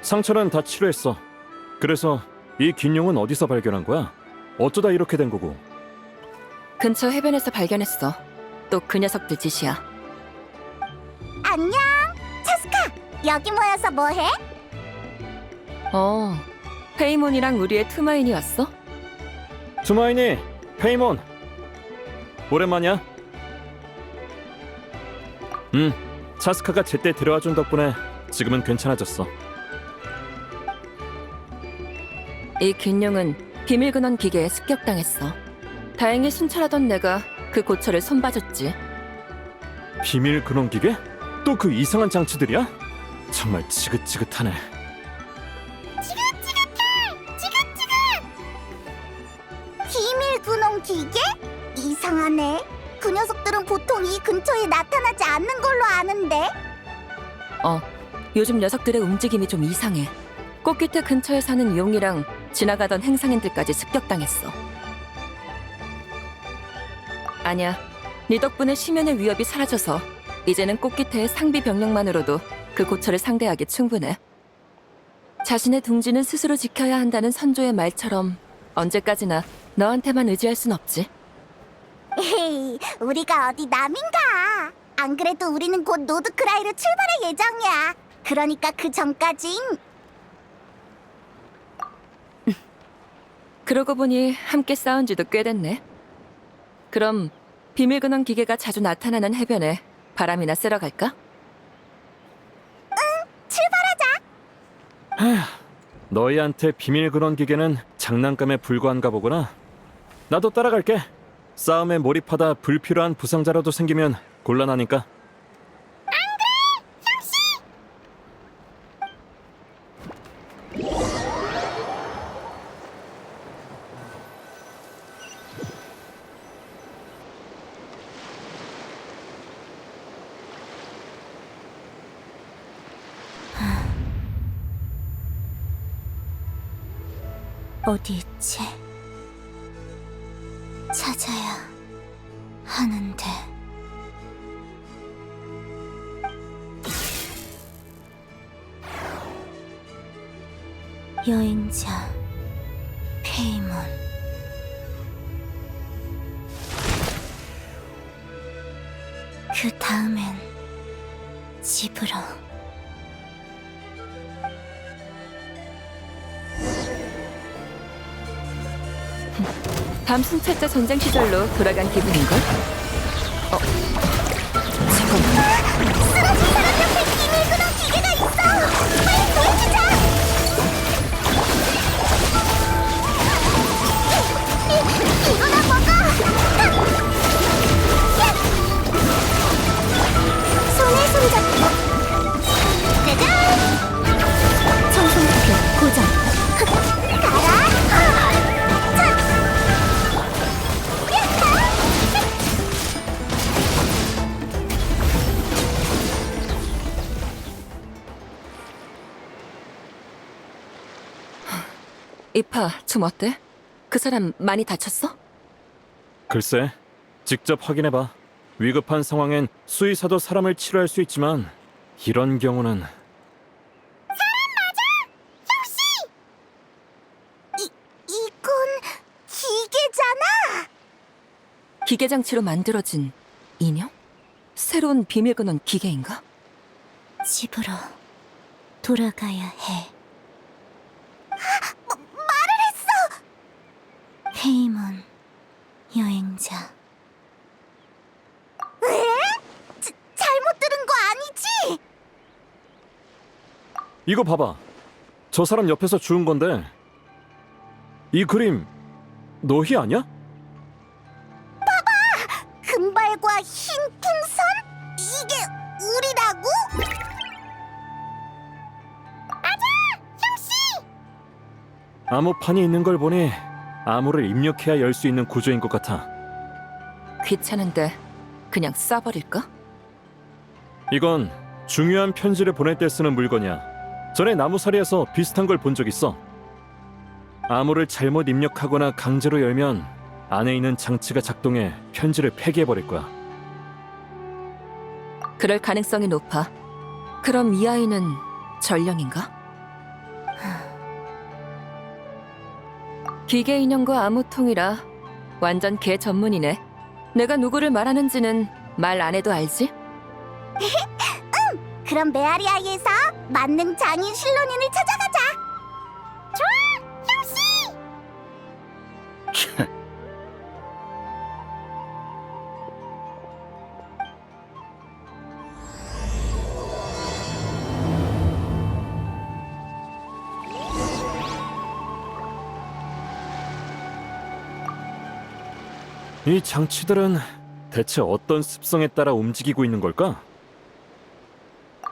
상처는 다 치료했어. 그래서 이 긴 용은 어디서 발견한 거야? 어쩌다 이렇게 된 거고? 근처 해변에서 발견했어. 또 그 녀석들 짓이야. 안녕, 차스카. 여기 모여서 뭐해? 페이몬이랑 우리의 투마인이 왔어? 투마이니, 페이몬. 오랜만이야. 차스카가 제때 데려와준 덕분에 지금은 괜찮아졌어. 이 긴 용은 비밀 근원 기계에 습격당했어. 다행히 순찰하던 내가 그 고철을 손봐줬지. 비밀 근원 기계? 또 그 이상한 장치들이야? 정말 지긋지긋하네. 비밀 분홍 기계? 이상하네. 그 녀석들은 보통 이 근처에 나타나지 않는 걸로 아는데. 요즘 녀석들의 움직임이 좀 이상해. 꽃깃태 근처에 사는 용이랑 지나가던 행상인들까지 습격당했어. 아니야, 네 덕분에 시면의 위협이 사라져서 이제는 꽃깃태의 상비 병력만으로도 그 고철을 상대하기 충분해. 자신의 둥지는 스스로 지켜야 한다는 선조의 말처럼 언제까지나 너한테만 의지할 순 없지. 에이, 우리가 어디 남인가? 안 그래도 우리는 곧 노드크라이로 출발할 예정이야. 그러니까 그 전까진 그러고 보니 함께 싸운 지도 꽤 됐네. 그럼 비밀 근원 기계가 자주 나타나는 해변에 바람이나 쐬러 갈까? 출발하자. 너희한테 비밀 근원 기계는 장난감에 불과한가 보구나. 나도 따라갈게. 싸움에 몰입하다 불필요한 부상자라도 생기면 곤란하니까. 어디 있지? 찾아야 하는데. 여행자 페이몬. 그 다음엔 집으로. 밤순찰자 전쟁 시절로 돌아간 기분인걸? 잠깐만. 쓰러진 사람 옆에 비밀 근원 기계가 있어. 빨리 구해주자. 이거나 먹어. 손에 손잡고. 짜잔. 청송기표 고정. 가라. 이파, 좀 어때? 그 사람 많이 다쳤어? 글쎄, 직접 확인해봐. 위급한 상황엔 수의사도 사람을 치료할 수 있지만 이런 경우는... 이건 기계잖아. 기계 장치로 만들어진 인형? 새로운 비밀 근원 기계인가? 집으로 돌아가야 해. 말을 했어. 페이몬 여행자. 왜? 잘못 들은 거 아니지? 이거 봐봐. 저 사람 옆에서 주운 건데 이 그림 너희 아니야? 금발과 흰 풍선? 이게 우리라고? 암호판이 있는 걸 보니 암호를 입력해야 열 수 있는 구조인 것 같아. 귀찮은데 그냥 써버릴까? 이건 중요한 편지를 보낼 때 쓰는 물건이야. 전에 나무사리에서 비슷한 걸 본 적 있어. 암호를 잘못 입력하거나 강제로 열면 안에 있는 장치가 작동해 편지를 폐기해버릴 거야. 그럴 가능성이 높아. 그럼 이 아이는 전령인가? 기계 인형과 암호통이라 완전 개 전문이네. 내가 누구를 말하는지는 말 안 해도 알지? 그럼 메아리아이에서 만능 장인 실론인을 찾아가자. 좋아, 형씨. 이 장치들은 대체 어떤 습성에 따라 움직이고 있는 걸까?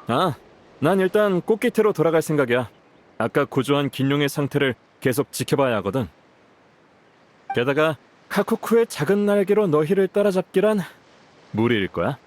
아, 난 일단 꽃깃태로 돌아갈 생각이야. 아까 구조한 긴룡의 상태를 계속 지켜봐야 하거든. 게다가 카쿠쿠의 작은 날개로 너희를 따라잡기란 무리일 거야.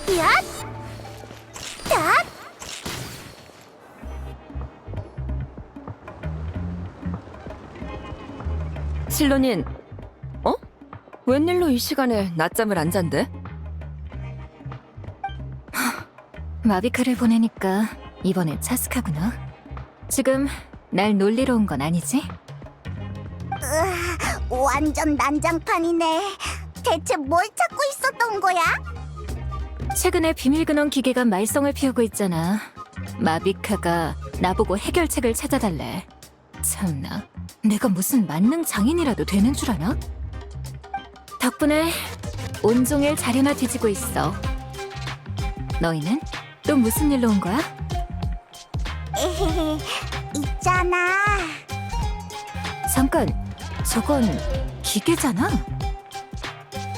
얏! 얏! 실론인, 어? 웬일로 이 시간에 낮잠을 안 잔대? 마비카를 보내니까 이번엔 차스카구나. 지금 날 놀리러 온 건 아니지? 완전 난장판이네. 대체 뭘 찾고 있었던 거야? 최근에 비밀근원 기계가 말썽을 피우고 있잖아. 마비카가 나보고 해결책을 찾아달래. 참나, 내가 무슨 만능 장인이라도 되는 줄 아나? 덕분에 온종일 자료나 뒤지고 있어. 너희는 또 무슨 일로 온 거야? 에헤헤, 있잖아. 잠깐, 저건 기계잖아?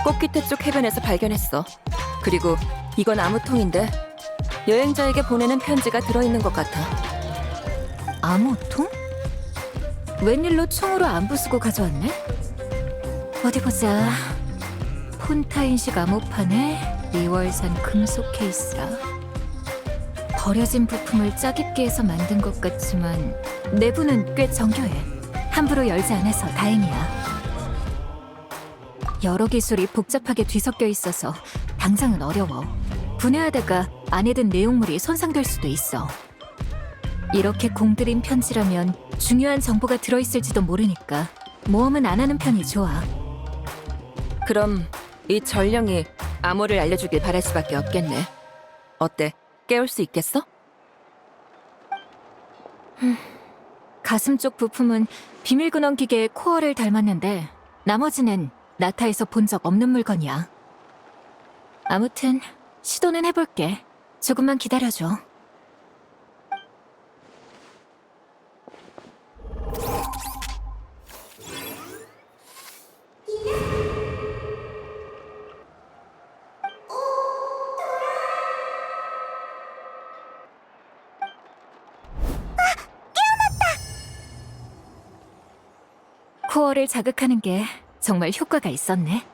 꽃깃태 쪽 해변에서 발견했어. 그리고 이건 암호통인데 여행자에게 보내는 편지가 들어있는 것 같아. 암호통? 웬일로 총으로 안 부수고 가져왔네? 어디 보자. 폰타인식 암호판에 리월산 금속 케이스라. 버려진 부품을 짜깁기 해서 만든 것 같지만 내부는 꽤 정교해. 함부로 열지 않아서 다행이야. 여러 기술이 복잡하게 뒤섞여 있어서 당장은 어려워. 분해하다가 안에 든 내용물이 손상될 수도 있어. 이렇게 공들인 편지라면 중요한 정보가 들어있을지도 모르니까 모험은 안 하는 편이 좋아. 그럼 이 전령이 암호를 알려주길 바랄 수밖에 없겠네. 어때? 깨울 수 있겠어? 가슴 쪽 부품은 비밀근원 기계의 코어를 닮았는데 나머지는 나타에서 본 적 없는 물건이야. 아무튼 시도는 해볼게. 조금만 기다려줘. 코어를 자극하는 게 정말 효과가 있었네.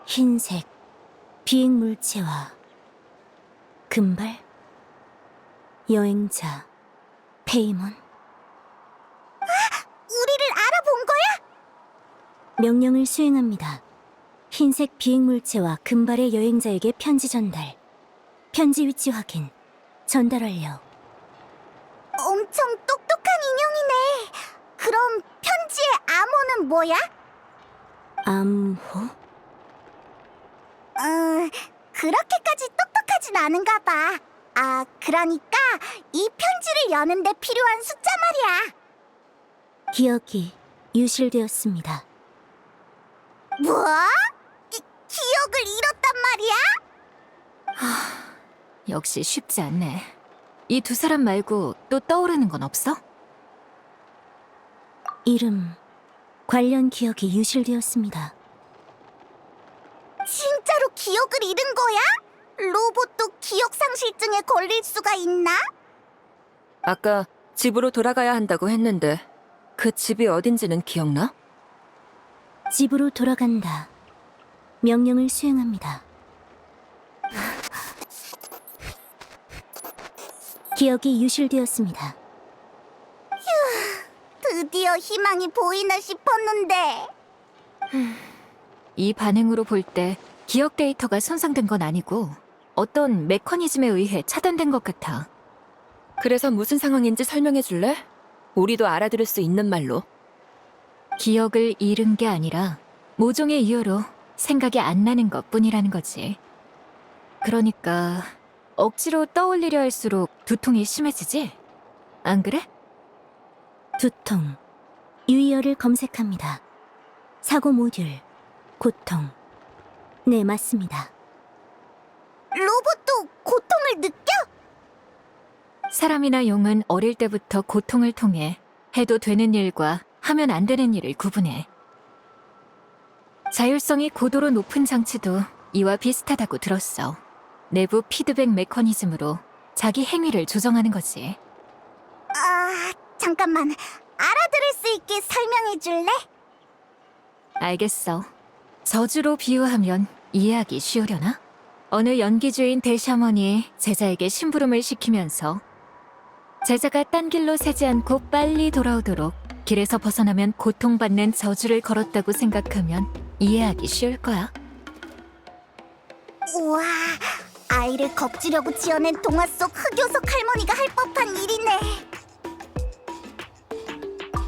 흰색, 비행물체와 금발, 여행자, 페이몬. 우리를 알아본 거야? 명령을 수행합니다. 흰색 비행물체와 금발의 여행자에게 편지 전달. 편지 위치 확인. 전달 완료. 엄청 똑똑한 인형이네. 그럼 편지의 암호는 뭐야? 암호? 그렇게까지 똑똑하진 않은가 봐. 아, 그러니까 이 편지를 여는데 필요한 숫자 말이야. 기억이 유실되었습니다. 뭐? 기억을 잃었단 말이야? 역시 쉽지 않네. 이 두 사람 말고 또 떠오르는 건 없어? 이름, 관련 기억이 유실되었습니다. 진짜로 기억을 잃은 거야? 로봇도 기억상실증에 걸릴 수가 있나? 아까 집으로 돌아가야 한다고 했는데 그 집이 어딘지는 기억나? 집으로 돌아간다. 명령을 수행합니다. 기억이 유실되었습니다. 드디어 희망이 보이나 싶었는데. 이 반응으로 볼 때 기억 데이터가 손상된 건 아니고 어떤 메커니즘에 의해 차단된 것 같아. 그래서 무슨 상황인지 설명해 줄래? 우리도 알아들을 수 있는 말로. 기억을 잃은 게 아니라 모종의 이유로 생각이 안 나는 것뿐이라는 거지. 그러니까 억지로 떠올리려 할수록 두통이 심해지지? 안 그래? 두통, 유의어를 검색합니다. 사고 모듈, 고통. 네, 맞습니다. 로봇도 고통을 느껴? 사람이나 용은 어릴 때부터 고통을 통해 해도 되는 일과 하면 안 되는 일을 구분해. 자율성이 고도로 높은 장치도 이와 비슷하다고 들었어. 내부 피드백 메커니즘으로 자기 행위를 조정하는 거지. 아, 잠깐만. 알아들을 수 있게 설명해 줄래? 알겠어. 저주로 비유하면 이해하기 쉬우려나? 어느 연기주인 대샤먼이 제자에게 심부름을 시키면서 제자가 딴 길로 새지 않고 빨리 돌아오도록 길에서 벗어나면 고통받는 저주를 걸었다고 생각하면 이해하기 쉬울 거야. 우와, 아이를 겁주려고 지어낸 동화 속 흑요석 할머니가 할 법한 일이네.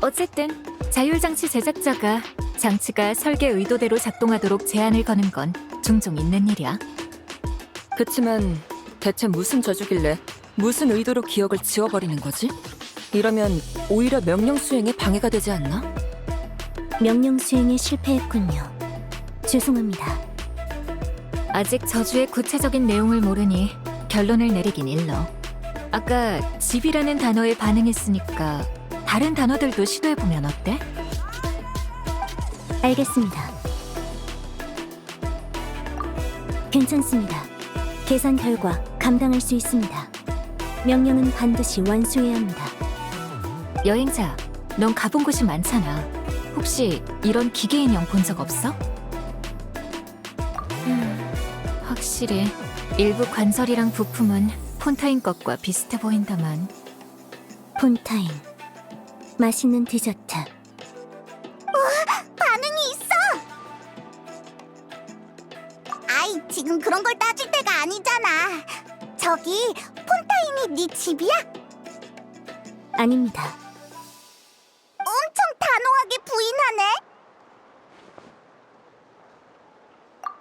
어쨌든 자율장치 제작자가 장치가 설계 의도대로 작동하도록 제한을 거는 건 종종 있는 일이야. 그치만 대체 무슨 저주길래 무슨 의도로 기억을 지워버리는 거지? 이러면 오히려 명령 수행에 방해가 되지 않나? 명령 수행에 실패했군요. 죄송합니다. 아직 저주의 구체적인 내용을 모르니 결론을 내리긴 일러. 아까 집이라는 단어에 반응했으니까 다른 단어들도 시도해보면 어때? 알겠습니다. 괜찮습니다. 계산 결과 감당할 수 있습니다. 명령은 반드시 완수해야 합니다. 여행자, 넌 가본 곳이 많잖아. 혹시 이런 기계 인형 본 적 없어? 확실히 일부 관절이랑 부품은 폰타인 것과 비슷해 보인다만. 폰타인. 맛있는 디저트. 반응이 있어! 아이, 지금 그런 걸 따질 때가 아니잖아. 저기, 폰타인이 네 집이야? 아닙니다. 엄청 단호하게 부인하네.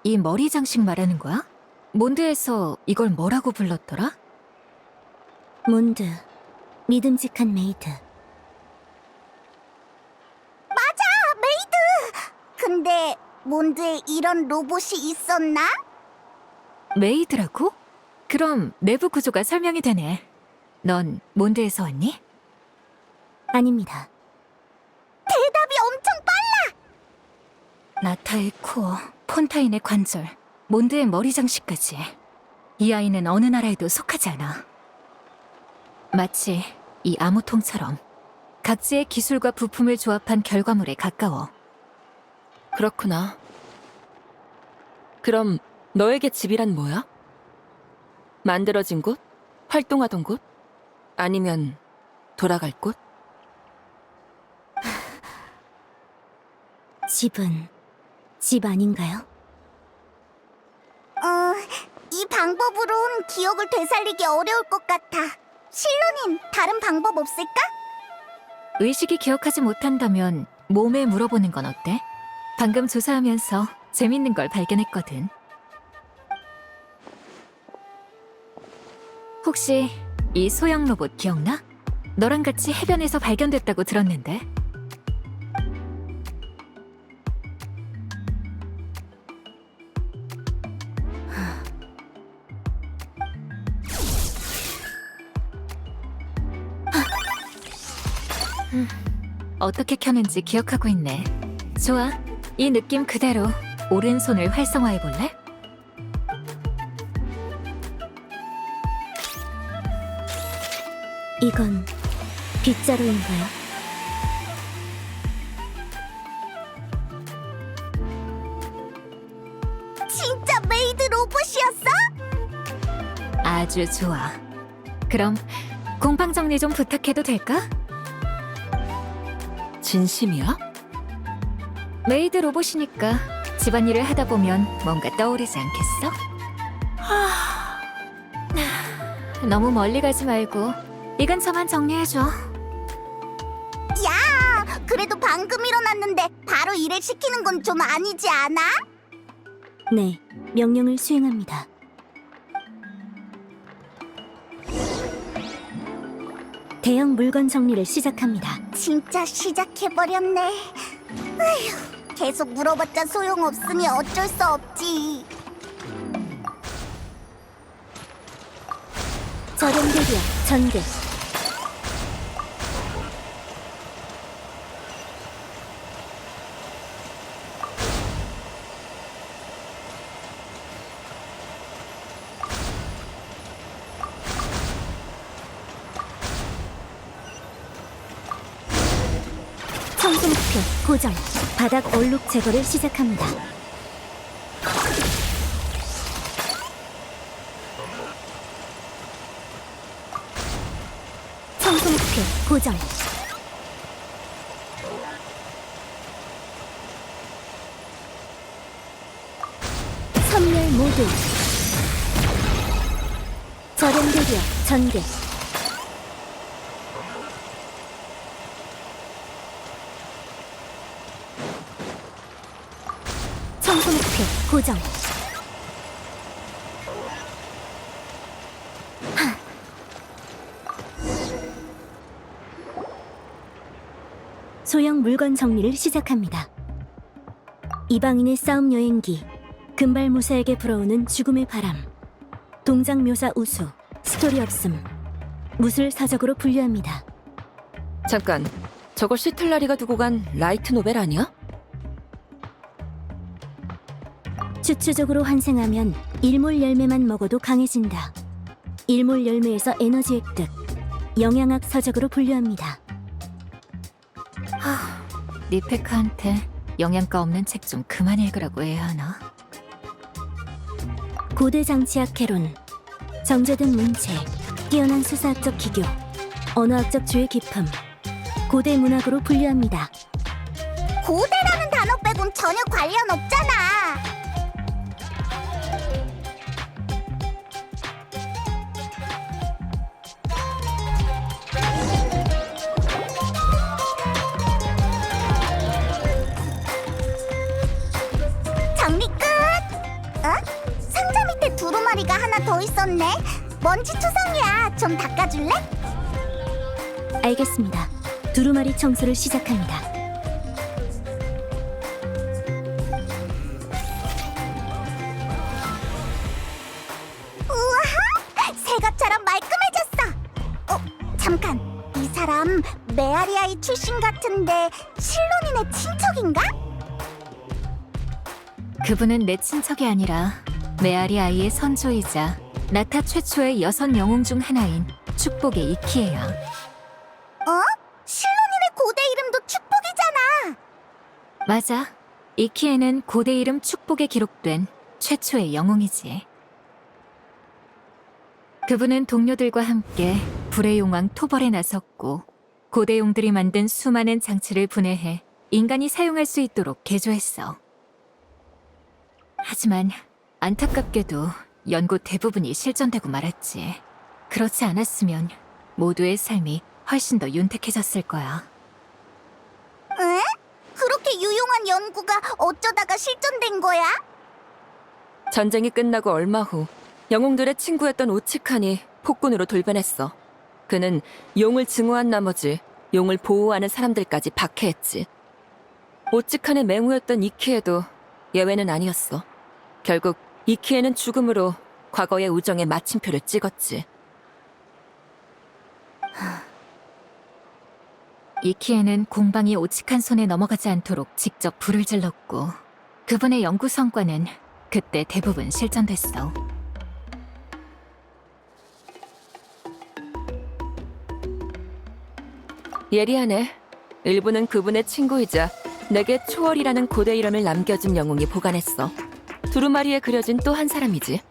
이 머리 장식 말하는 거야? 몬드에서 이걸 뭐라고 불렀더라? 몬드. 믿음직한 메이드. 맞아, 메이드! 근데 몬드에 이런 로봇이 있었나? 메이드라고? 그럼 내부 구조가 설명이 되네. 넌 몬드에서 왔니? 아닙니다. 대답이 엄청 빨라! 나타의 코어, 폰타인의 관절, 몬드의 머리 장식까지. 이 아이는 어느 나라에도 속하지 않아. 마치 이 암호통처럼 각지의 기술과 부품을 조합한 결과물에 가까워. 그렇구나. 그럼 너에게 집이란 뭐야? 만들어진 곳? 활동하던 곳? 아니면 돌아갈 곳? 집은 집 아닌가요? 이 방법으론 기억을 되살리기 어려울 것 같아. 실로님, 다른 방법 없을까? 의식이 기억하지 못한다면 몸에 물어보는 건 어때? 방금 조사하면서 재밌는 걸 발견했거든. 혹시 이 소형 로봇 기억나? 너랑 같이 해변에서 발견됐다고 들었는데. 어떻게 켜는지 기억하고 있네. 좋아. 이 느낌 그대로 오른손을 활성화해볼래? 이건 빗자루인가요? 진짜 메이드 로봇이었어? 아주 좋아. 그럼 공방 정리 좀 부탁해도 될까? 진심이야? 메이드 로봇이니까 집안일을 하다 보면 뭔가 떠오르지 않겠어? 너무 멀리 가지 말고 이 근처만 정리해줘. 야, 그래도 방금 일어났는데 바로 일을 시키는 건 좀 아니지 않아? 네, 명령을 수행합니다. 대형 물건 정리를 시작합니다. 진짜 시작해버렸네. 아휴, 계속 물어봤자 소용없으니 어쩔 수 없지. 저렴 대리야, 전개. 청소 목표 고정. 바닥 얼룩 제거를 시작합니다. 청소 목표 고정. 선멸 모드. 저렴 대리야 전개. 청소 목표 고정. 소형 물건 정리를 시작합니다. 이방인의 싸움 여행기, 금발 무사에게 불어오는 죽음의 바람, 동작 묘사 우수, 스토리 없음, 무술 사적으로 분류합니다. 잠깐, 저거 시틀라리가 두고 간 라이트 노벨 아니야? 추추족으로 환생하면 일몰 열매만 먹어도 강해진다. 일몰 열매에서 에너지 획득, 영양학 서적으로 분류합니다. 리페카한테 영양가 없는 책 좀 그만 읽으라고 해야 하나? 고대 장치학 개론, 정제된 문체, 뛰어난 수사학적 기교, 언어학적 주의 깊음, 고대 문학으로 분류합니다. 고대라는 단어 빼곤 전혀 관련 없잖아. 정리 끝! 어? 상자 밑에 두루마리가 하나 더 있었네. 먼지 투성이야. 좀 닦아줄래? 알겠습니다. 두루마리 청소를 시작합니다. 우와! 새 것처럼 말끔해졌어. 잠깐. 이 사람 메아리아이 출신 같은데 실론인의 친척인가? 그분은 내 친척이 아니라 메아리 아이의 선조이자 나타 최초의 여성 영웅 중 하나인 축복의 이키예요. 실론인의 고대 이름도 축복이잖아. 맞아. 이키에는 고대 이름 축복에 기록된 최초의 영웅이지. 그분은 동료들과 함께 불의 용왕 토벌에 나섰고 고대 용들이 만든 수많은 장치를 분해해 인간이 사용할 수 있도록 개조했어. 하지만 안타깝게도 연구 대부분이 실전되고 말았지. 그렇지 않았으면 모두의 삶이 훨씬 더 윤택해졌을 거야. 에? 그렇게 유용한 연구가 어쩌다가 실전된 거야? 전쟁이 끝나고 얼마 후 영웅들의 친구였던 오치칸이 폭군으로 돌변했어. 그는 용을 증오한 나머지 용을 보호하는 사람들까지 박해했지. 오치칸의 맹우였던 이키에도 예외는 아니었어. 결국 이키에는 죽음으로 과거의 우정에 마침표를 찍었지. 이키에는 공방이 오직한 손에 넘어가지 않도록 직접 불을 질렀고 그분의 연구 성과는 그때 대부분 실전됐어. 예리하네. 일부는 그분의 친구이자 내게 초월이라는 고대 이름을 남겨준 영웅이 보관했어. 두루마리에 그려진 또 한 사람이지.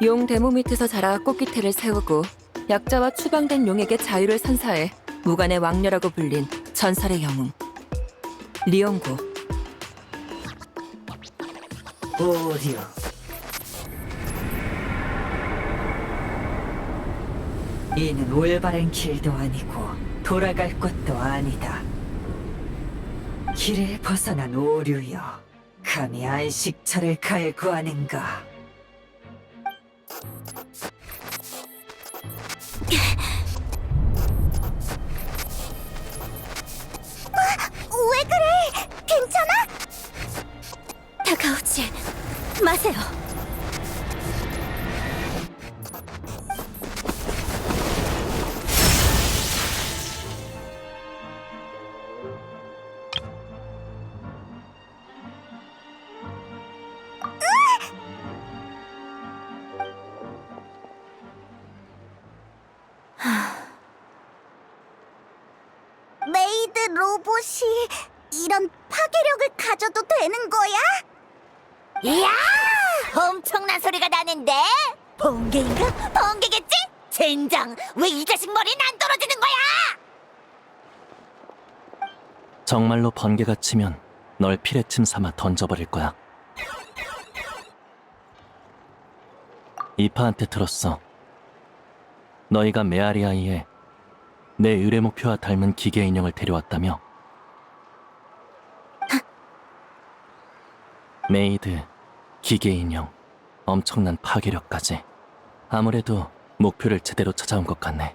용 대모 밑에서 자라 꽃기태를 세우고 약자와 추방된 용에게 자유를 선사해 무관의 왕녀라고 불린 전설의 영웅 리옹고. 오류. 이는 올바른 길도 아니고 돌아갈 곳도 아니다. 길을 벗어난 오류여, 감히 안식처를 갈구하는가? 왜 그래? 괜찮아? 다가오지 마세요. 메이드 로봇이 이런 파괴력을 가져도 되는 거야? 이야! 엄청난 소리가 나는데? 번개인가? 번개겠지? 젠장! 왜 이 자식 머리는 안 떨어지는 거야? 정말로 번개가 치면 널 피레침 삼아 던져버릴 거야. 이파한테 들었어. 너희가 메아리아이에 내 의뢰 목표와 닮은 기계 인형을 데려왔다며. 메이드, 기계 인형, 엄청난 파괴력까지. 아무래도 목표를 제대로 찾아온 것 같네.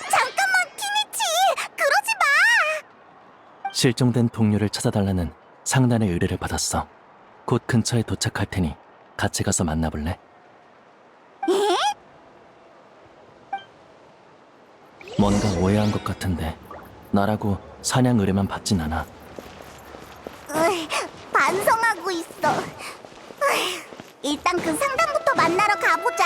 잠깐만, 키미치! 그러지 마! 실종된 동료를 찾아달라는 상단의 의뢰를 받았어. 곧 근처에 도착할 테니 같이 가서 만나볼래? 뭔가 오해한 것 같은데 나라고 사냥 의뢰만 받진 않아. 반성하고 있어. 일단 그 상담부터 만나러 가보자.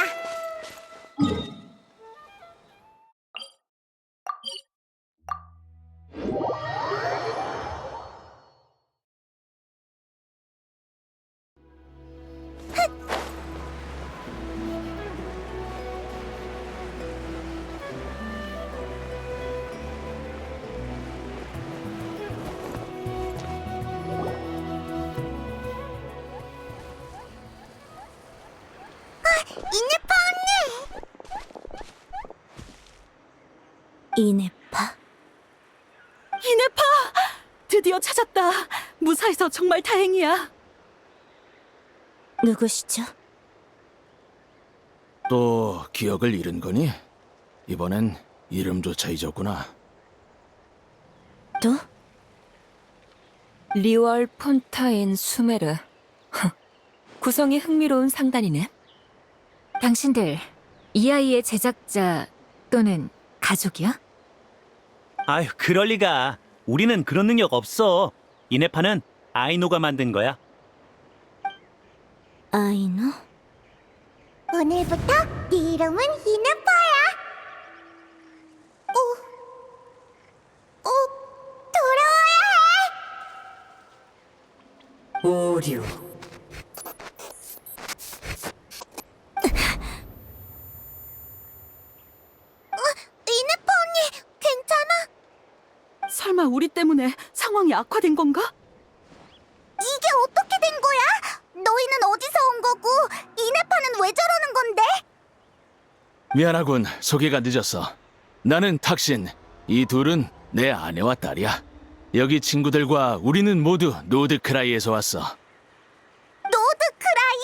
이네파 언니! 이네파? 이네파! 드디어 찾았다. 무사해서 정말 다행이야. 누구시죠? 또 기억을 잃은 거니? 이번엔 이름조차 잊었구나. 또? 리월 폰타인 수메르. 구성이 흥미로운 상단이네. 당신들 이 아이의 제작자 또는 가족이야? 아유, 그럴 리가. 우리는 그런 능력 없어. 이네파는 아이노가 만든 거야. 아이노? 오늘부터 네 이름은 이네파야. 돌아와야 해. 오류. 이네파 언니, 괜찮아? 설마 우리 때문에 상황이 악화된 건가? 이게 어떻게 된 거야? 너희는 어디서 온 거고 이네파는 왜 저러는 건데? 미안하군, 소개가 늦었어. 나는 탁신. 이 둘은 내 아내와 딸이야. 여기 친구들과 우리는 모두 노드크라이에서 왔어. 노드크라이?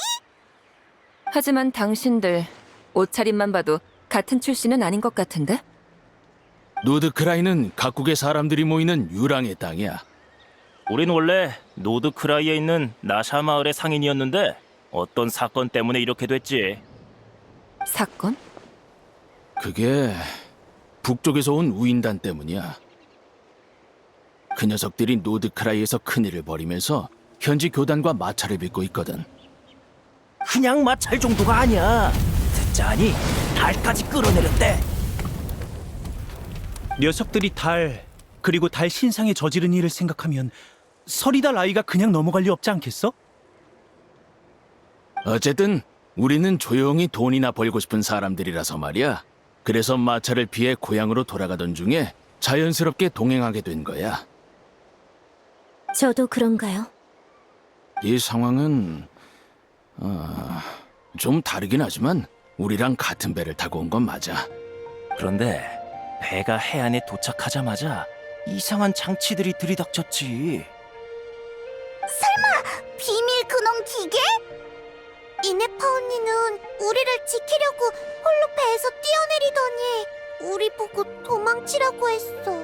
하지만 당신들 옷차림만 봐도 같은 출신은 아닌 것 같은데? 노드크라이는 각국의 사람들이 모이는 유랑의 땅이야. 우린 원래 노드크라이에 있는 나샤 마을의 상인이었는데 어떤 사건 때문에 이렇게 됐지. 사건? 그게 북쪽에서 온 우인단 때문이야. 그 녀석들이 노드크라이에서 큰일을 벌이면서 현지 교단과 마찰을 빚고 있거든. 그냥 마찰 정도가 아니야. 듣자하니 달까지 끌어내렸대. 녀석들이 달 그리고 달 신상에 저지른 일을 생각하면 서리달 아이가 그냥 넘어갈 리 없지 않겠어? 어쨌든 우리는 조용히 돈이나 벌고 싶은 사람들이라서 말이야. 그래서 마찰을 피해 고향으로 돌아가던 중에 자연스럽게 동행하게 된 거야. 저도 그런가요? 이 상황은 좀 다르긴 하지만 우리랑 같은 배를 타고 온 건 맞아. 그런데 배가 해안에 도착하자마자 이상한 장치들이 들이닥쳤지. 비밀 근원 기계? 이네파 언니는 우리를 지키려고 홀로 배에서 뛰어내리더니 우리 보고 도망치라고 했어.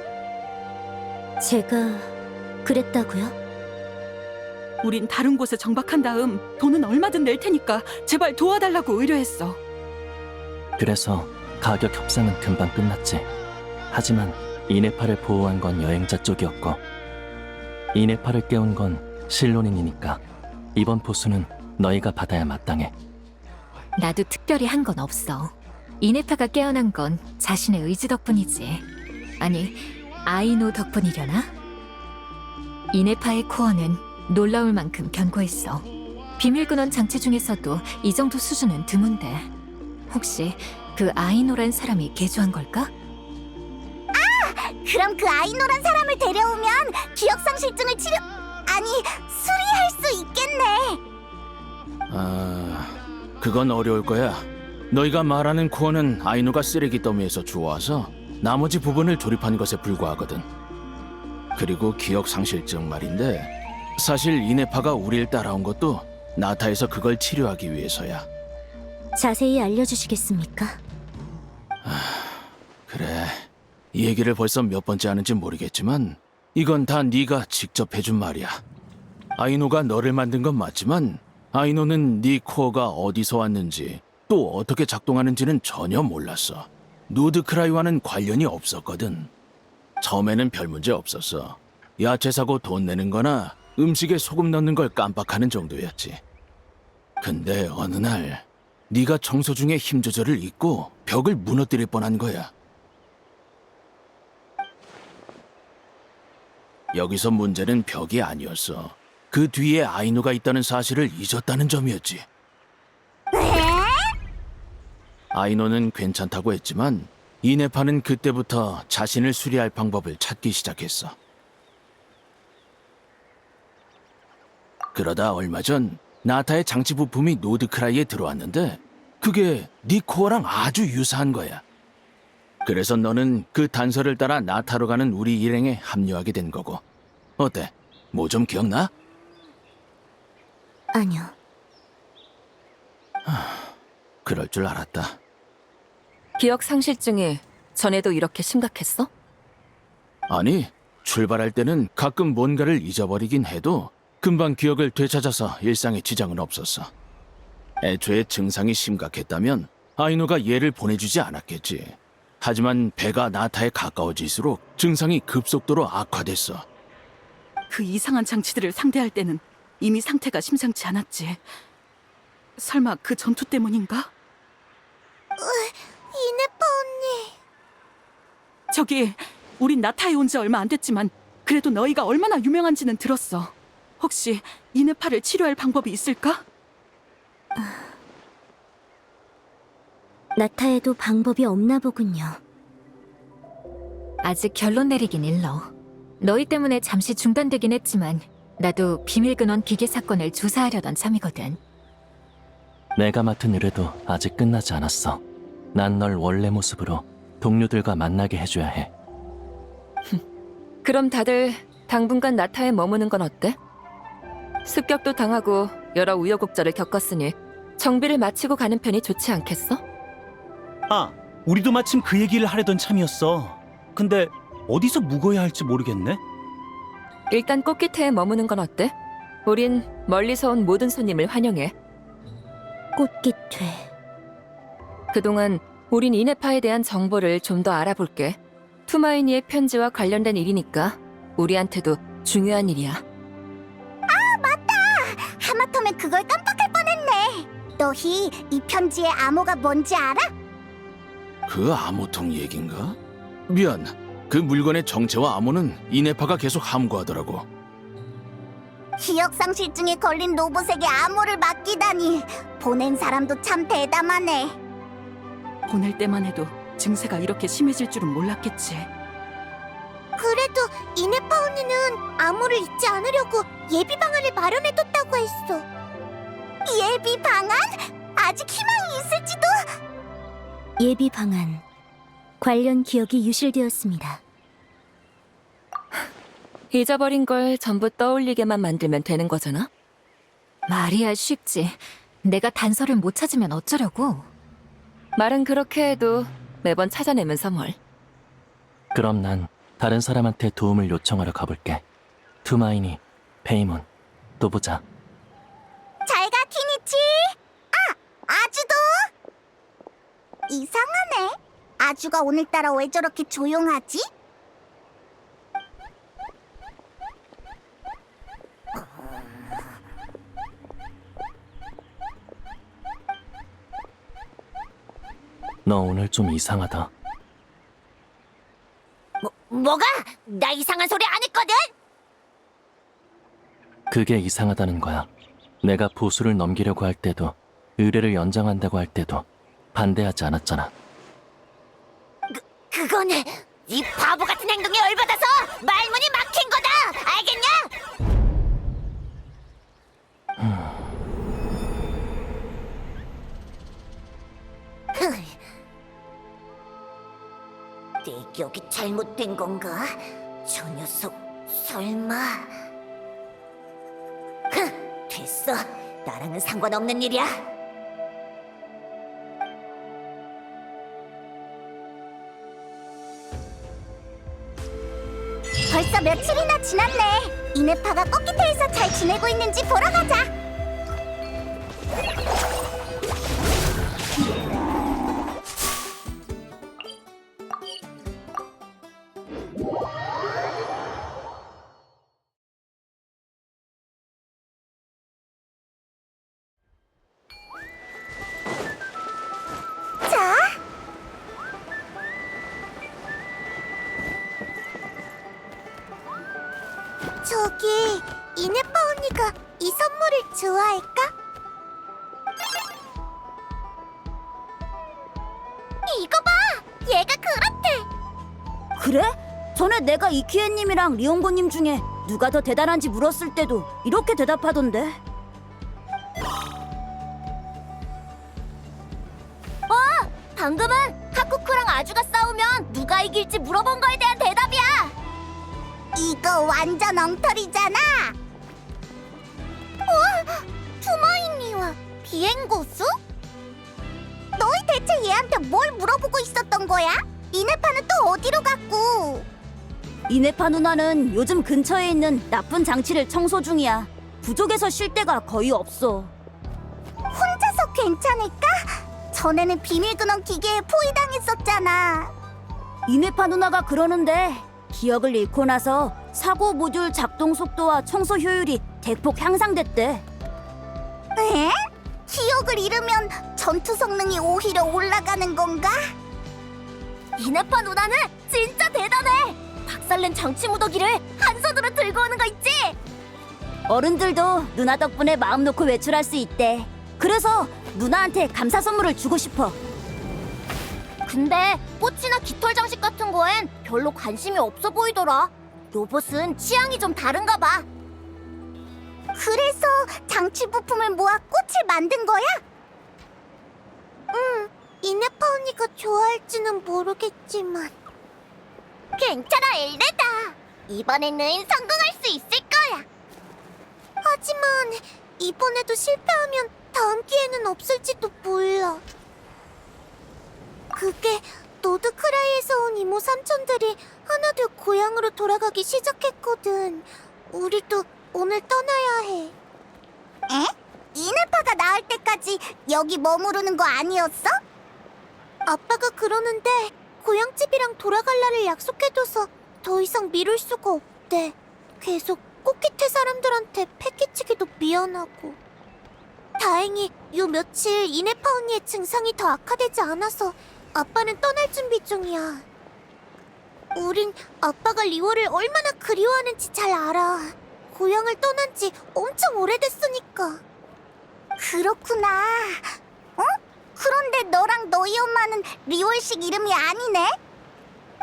제가 그랬다고요? 우린 다른 곳에 정박한 다음 돈은 얼마든 낼 테니까 제발 도와달라고 의뢰했어. 그래서 가격 협상은 금방 끝났지. 하지만 이네파를 보호한 건 여행자 쪽이었고 이네파를 깨운 건 실론인이니까 이번 보수는 너희가 받아야 마땅해. 나도 특별히 한 건 없어. 이네파가 깨어난 건 자신의 의지 덕분이지. 아니, 아이노 덕분이려나? 이네파의 코어는 놀라울 만큼 견고했어. 비밀근원 장치 중에서도 이 정도 수준은 드문데 혹시 그 아이노란 사람이 개조한 걸까? 그럼 그 아이노란 사람을 데려오면 기억상실증을 수리할 수 있겠네. 그건 어려울 거야. 너희가 말하는 코어는 아이노가 쓰레기 더미에서 주워와서 나머지 부분을 조립한 것에 불과하거든. 그리고 기억상실증 말인데 사실 이네파가 우릴 따라온 것도 나타에서 그걸 치료하기 위해서야. 자세히 알려주시겠습니까? 그래, 이 얘기를 벌써 몇 번째 하는지 모르겠지만 이건 다 네가 직접 해준 말이야. 아이노가 너를 만든 건 맞지만 아이노는 네 코어가 어디서 왔는지 또 어떻게 작동하는지는 전혀 몰랐어. 노드크라이와는 관련이 없었거든. 처음에는 별 문제 없었어. 야채 사고 돈 내는 거나 음식에 소금 넣는 걸 깜빡하는 정도였지. 근데 어느 날 네가 청소 중에 힘 조절을 잊고 벽을 무너뜨릴 뻔한 거야. 여기서 문제는 벽이 아니었어. 그 뒤에 아이노가 있다는 사실을 잊었다는 점이었지. 아이노는 괜찮다고 했지만 이네파는 그때부터 자신을 수리할 방법을 찾기 시작했어. 그러다 얼마 전 나타의 장치 부품이 노드크라이에 들어왔는데 그게 네 코어랑 아주 유사한 거야. 그래서 너는 그 단서를 따라 나타로 가는 우리 일행에 합류하게 된 거고. 어때? 뭐 좀 기억나? 아니요. 그럴 줄 알았다. 기억상실증이 전에도 이렇게 심각했어? 아니, 출발할 때는 가끔 뭔가를 잊어버리긴 해도 금방 기억을 되찾아서 일상에 지장은 없었어. 애초에 증상이 심각했다면 아이노가 얘를 보내주지 않았겠지. 하지만 배가 나타에 가까워질수록 증상이 급속도로 악화됐어. 그 이상한 장치들을 상대할 때는 이미 상태가 심상치 않았지. 설마 그 전투 때문인가? 이네파 언니. 저기, 우린 나타에 온 지 얼마 안 됐지만 그래도 너희가 얼마나 유명한지는 들었어. 혹시 이네파를 치료할 방법이 있을까? 나타에도 방법이 없나 보군요. 아직 결론 내리긴 일러. 너희 때문에 잠시 중단되긴 했지만 나도 비밀근원 기계 사건을 조사하려던 참이거든. 내가 맡은 의뢰도 아직 끝나지 않았어. 난 널 원래 모습으로 동료들과 만나게 해줘야 해. 그럼 다들 당분간 나타에 머무는 건 어때? 습격도 당하고 여러 우여곡절을 겪었으니 정비를 마치고 가는 편이 좋지 않겠어? 아, 우리도 마침 그 얘기를 하려던 참이었어. 근데 어디서 묵어야 할지 모르겠네. 일단 꽃깃태에 머무는 건 어때? 우린 멀리서 온 모든 손님을 환영해. 꽃깃퇴. 그동안 우린 이네파에 대한 정보를 좀 더 알아볼게. 투마이니의 편지와 관련된 일이니까 우리한테도 중요한 일이야. 하마터면 그걸 깜빡할 뻔했네. 너희 이 편지의 암호가 뭔지 알아? 그 암호통 얘긴가? 미안. 그 물건의 정체와 암호는 이네파가 계속 함구하더라고. 기억상실증에 걸린 로봇에게 암호를 맡기다니. 보낸 사람도 참 대담하네. 보낼 때만 해도 증세가 이렇게 심해질 줄은 몰랐겠지. 그래도 이네파 언니는 암호를 잊지 않으려고 예비 방안을 마련해뒀다고 했어. 예비 방안? 아직 희망이 있을지도. 예비 방안. 관련 기억이 유실되었습니다. 잊어버린 걸 전부 떠올리게만 만들면 되는 거잖아? 말이야 쉽지. 내가 단서를 못 찾으면 어쩌려고. 말은 그렇게 해도 매번 찾아내면서 뭘. 그럼 난 다른 사람한테 도움을 요청하러 가볼게. 투마이니, 페이몬, 또 보자. 잘 가, 키니치. 아주도. 이상하네. 아주가 오늘따라 왜 저렇게 조용하지? 너 오늘 좀 이상하다. 뭐가? 나 이상한 소리 안 했거든? 그게 이상하다는 거야. 내가 보수를 넘기려고 할 때도, 의뢰를 연장한다고 할 때도 반대하지 않았잖아. 그거는 이 바보 같은 행동에 열받아서 말문이 막힌 거다. 알겠냐? 내 기억이 잘못된 건가? 저 녀석 설마? 됐어. 나랑은 상관없는 일이야. 벌써 며칠이나 지났네. 이네파가 꽃기태에서 잘 지내고 있는지 보러 가자. 자. 저기 이네파 언니가 이 선물을 좋아할까? 이거 봐! 얘가 그렇대! 그래? 전에 내가 이키에님이랑 리옹고님 중에 누가 더 대단한지 물었을 때도 이렇게 대답하던데. 방금은 하쿠쿠랑 아주가 싸우면 누가 이길지 물어본 거에 대한 대답이야! 이거 완전 엉터리잖아! 투마이니와 비행고수? 너희 대체 얘한테 뭘 물어보고 있었던 거야? 이네파는 또 어디로 갔고? 이네파 누나는 요즘 근처에 있는 나쁜 장치를 청소 중이야. 부족해서 쉴 데가 거의 없어. 혼자서 괜찮을까? 전에는 비밀 근원 기계에 포위당했었잖아. 이네파 누나가 그러는데 기억을 잃고 나서 사고 모듈 작동 속도와 청소 효율이 대폭 향상됐대. 에? 기억을 잃으면 전투 성능이 오히려 올라가는 건가? 이네파 누나는 진짜 대단해! 박살낸 장치 무더기를 한 손으로 들고 오는 거 있지? 어른들도 누나 덕분에 마음 놓고 외출할 수 있대. 그래서 누나한테 감사 선물을 주고 싶어. 근데 꽃이나 깃털 장식 같은 거엔 별로 관심이 없어 보이더라. 로봇은 취향이 좀 다른가 봐. 그래서 장치 부품을 모아 꽃을 만든 거야? 이네파 언니가 좋아할지는 모르겠지만 괜찮아, 엘레다. 이번에는 성공할 수 있을 거야. 하지만 이번에도 실패하면 다음 기회는 없을지도 몰라. 그게 노드크라이에서 온 이모 삼촌들이 하나둘 고향으로 돌아가기 시작했거든. 우리도 오늘 떠나야 해. 에? 이네파가 나을 때까지 여기 머무르는 거 아니었어? 아빠가 그러는데 고향집이랑 돌아갈 날을 약속해둬서 더 이상 미룰 수가 없대. 계속 꽃깃태 사람들한테 패기치기도 미안하고. 다행히 요 며칠 이네파 언니의 증상이 더 악화되지 않아서 아빠는 떠날 준비 중이야. 우린 아빠가 리월을 얼마나 그리워하는지 잘 알아. 고향을 떠난 지 엄청 오래됐으니까. 그렇구나. 어? 그런데 너랑 너희 엄마는 리월식 이름이 아니네?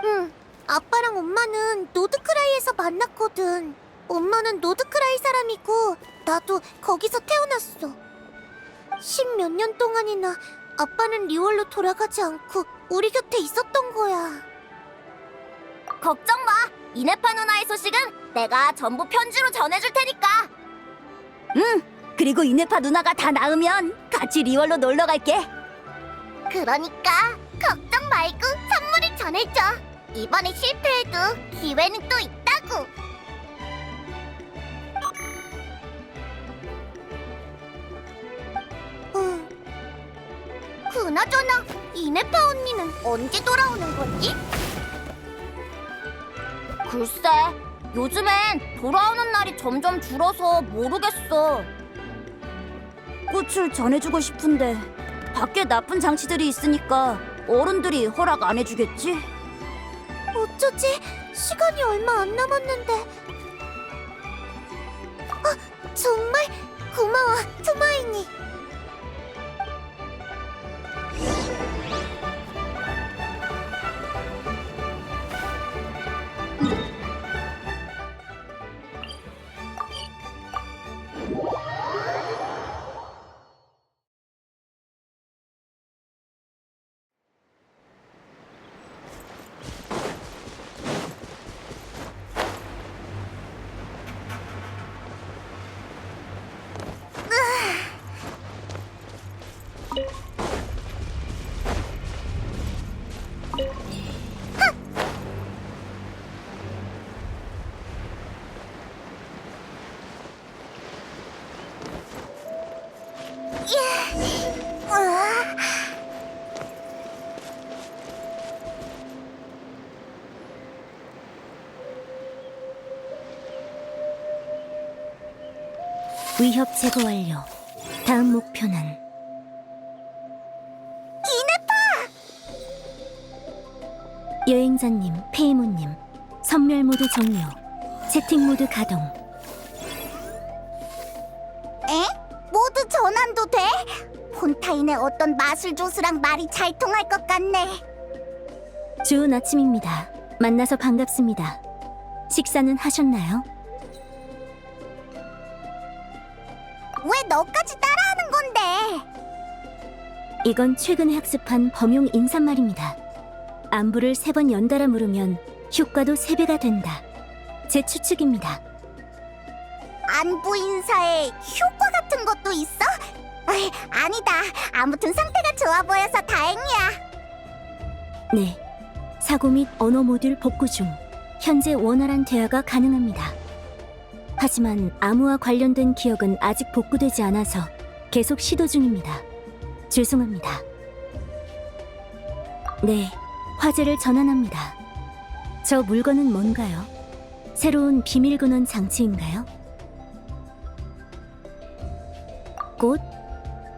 응, 아빠랑 엄마는 노드크라이에서 만났거든. 엄마는 노드크라이 사람이고 나도 거기서 태어났어. 10몇 년 동안이나 아빠는 리월로 돌아가지 않고 우리 곁에 있었던 거야. 걱정 마. 이네파 누나의 소식은 내가 전부 편지로 전해줄 테니까. 응. 그리고 이네파 누나가 다 나으면 같이 리월로 놀러 갈게. 그러니까 걱정 말고 선물을 전해줘. 이번에 실패해도 기회는 또 있다고. 그나저나 이네파 언니는 언제 돌아오는 거지? 글쎄, 요즘엔 돌아오는 날이 점점 줄어서 모르겠어. 꽃을 전해주고 싶은데 밖에 나쁜 장치들이 있으니까 어른들이 허락 안 해주겠지? 어쩌지? 시간이 얼마 안 남았는데. 정말 고마워, 투마이니. 위협 제거 완료. 다음 목표는 여행자님, 페이모님, 선멸 모드 종료. 채팅 모드 가동. 에? 모두 전환도 돼? 폰타인의 어떤 마술 조수랑 말이 잘 통할 것 같네. 좋은 아침입니다. 만나서 반갑습니다. 식사는 하셨나요? 왜 너까지 따라하는 건데? 이건 최근에 학습한 범용 인사말입니다. 안부를 3번 연달아 물으면 효과도 3배가 된다. 제 추측입니다. 안부 인사에 효과 같은 것도 있어? 어이, 아니다. 아무튼 상태가 좋아 보여서 다행이야. 네. 사고 및 언어 모듈 복구 중. 현재 원활한 대화가 가능합니다. 하지만 암호와 관련된 기억은 아직 복구되지 않아서 계속 시도 중입니다. 죄송합니다. 네, 화제를 전환합니다. 저 물건은 뭔가요? 새로운 비밀 근원 장치인가요? 꽃?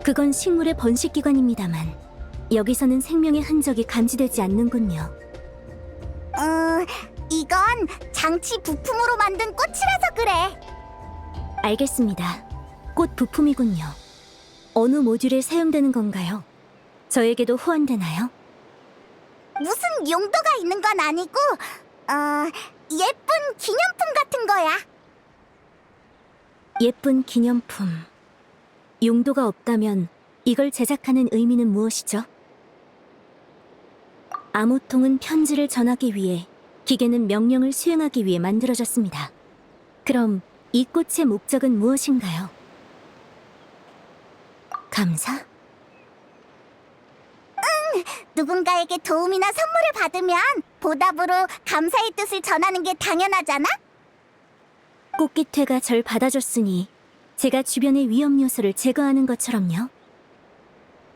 그건 식물의 번식기관입니다만 여기서는 생명의 흔적이 감지되지 않는군요. 이건 장치 부품으로 만든 꽃이라서 그래. 알겠습니다. 꽃 부품이군요. 어느 모듈에 사용되는 건가요? 저에게도 호환되나요? 무슨 용도가 있는 건 아니고, 예쁜 기념품 같은 거야. 예쁜 기념품. 용도가 없다면 이걸 제작하는 의미는 무엇이죠? 암호통은 편지를 전하기 위해, 기계는 명령을 수행하기 위해 만들어졌습니다. 그럼 이 꽃의 목적은 무엇인가요? 감사? 누군가에게 도움이나 선물을 받으면 보답으로 감사의 뜻을 전하는 게 당연하잖아? 꽃깃태가 절 받아줬으니 제가 주변의 위험 요소를 제거하는 것처럼요.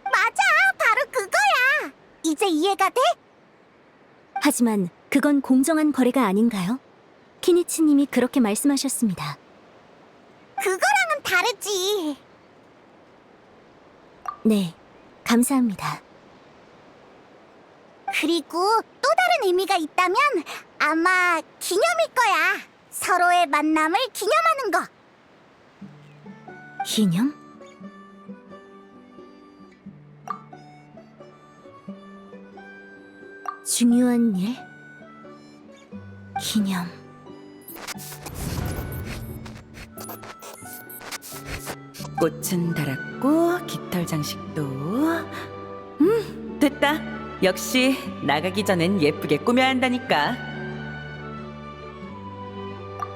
맞아, 바로 그거야. 이 이제 이해가 돼? 하지만 그건 공정한 거래가 아닌가요? 키니치님이 그렇게 말씀하셨습니다. 그거랑은 다르지. 네, 감사합니다. 그리고 또 다른 의미가 있다면 아마 기념일 거야. 서로의 만남을 기념하는 거. 기념? 중요한 일? 기념. 꽃은 달았고 깃털 장식도. 됐다. 역시 나가기 전엔 예쁘게 꾸며야 한다니까.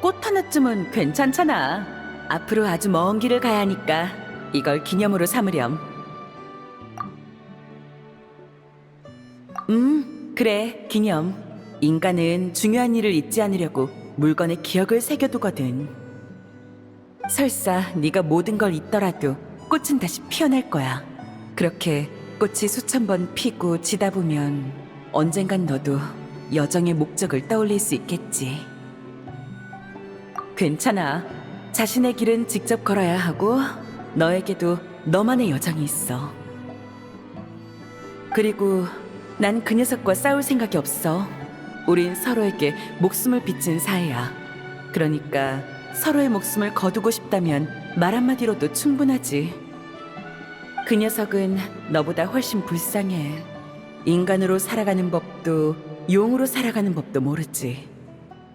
꽃 하나쯤은 괜찮잖아. 앞으로 아주 먼 길을 가야 하니까 이걸 기념으로 삼으렴. 그래, 기념. 인간은 중요한 일을 잊지 않으려고 물건에 기억을 새겨두거든. 설사 네가 모든 걸 잊더라도 꽃은 다시 피어날 거야. 그렇게 꽃이 수천 번 피고 지다 보면 언젠간 너도 여정의 목적을 떠올릴 수 있겠지. 괜찮아. 자신의 길은 직접 걸어야 하고 너에게도 너만의 여정이 있어. 그리고 난 그 녀석과 싸울 생각이 없어. 우린 서로에게 목숨을 바친 사이야. 그러니까 서로의 목숨을 거두고 싶다면 말 한마디로도 충분하지. 그 녀석은 너보다 훨씬 불쌍해. 인간으로 살아가는 법도 용으로 살아가는 법도 모르지.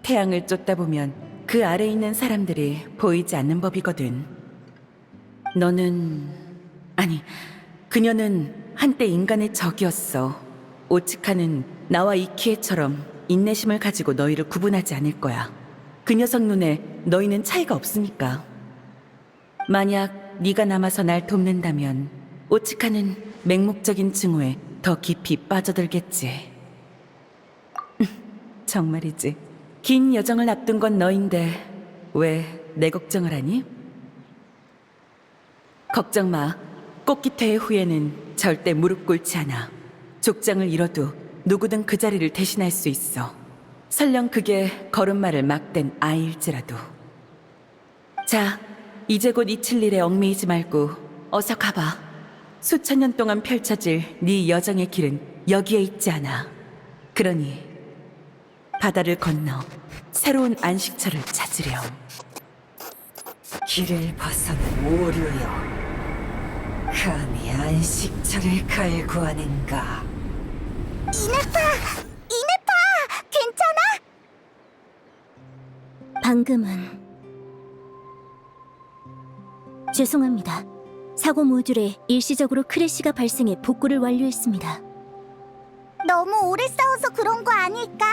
태양을 쫓다 보면 그 아래에 있는 사람들이 보이지 않는 법이거든. 아니, 그녀는 한때 인간의 적이었어. 오츠카는 나와 이키에처럼 인내심을 가지고 너희를 구분하지 않을 거야. 그 녀석 눈에 너희는 차이가 없으니까. 만약 네가 남아서 날 돕는다면 오츠카는 맹목적인 증오에 더 깊이 빠져들겠지. 정말이지. 긴 여정을 앞둔 건 너인데 왜 내 걱정을 하니? 걱정 마. 꽃깃태의 후예는 절대 무릎 꿇지 않아. 족장을 잃어도 누구든 그 자리를 대신할 수 있어. 설령 그게 걸음마를 막댄 아이일지라도. 자, 이제 곧 잊힐 일에 얽매이지 말고 어서 가봐. 수천 년 동안 펼쳐질 네 여정의 길은 여기에 있지 않아. 그러니 바다를 건너 새로운 안식처를 찾으렴. 길을 벗어난 오류여. 감히 안식처를 갈구하는가? 이네파, 괜찮아? 방금은 죄송합니다. 사고 모듈에 일시적으로 크래시가 발생해 복구를 완료했습니다. 너무 오래 싸워서 그런 거 아닐까?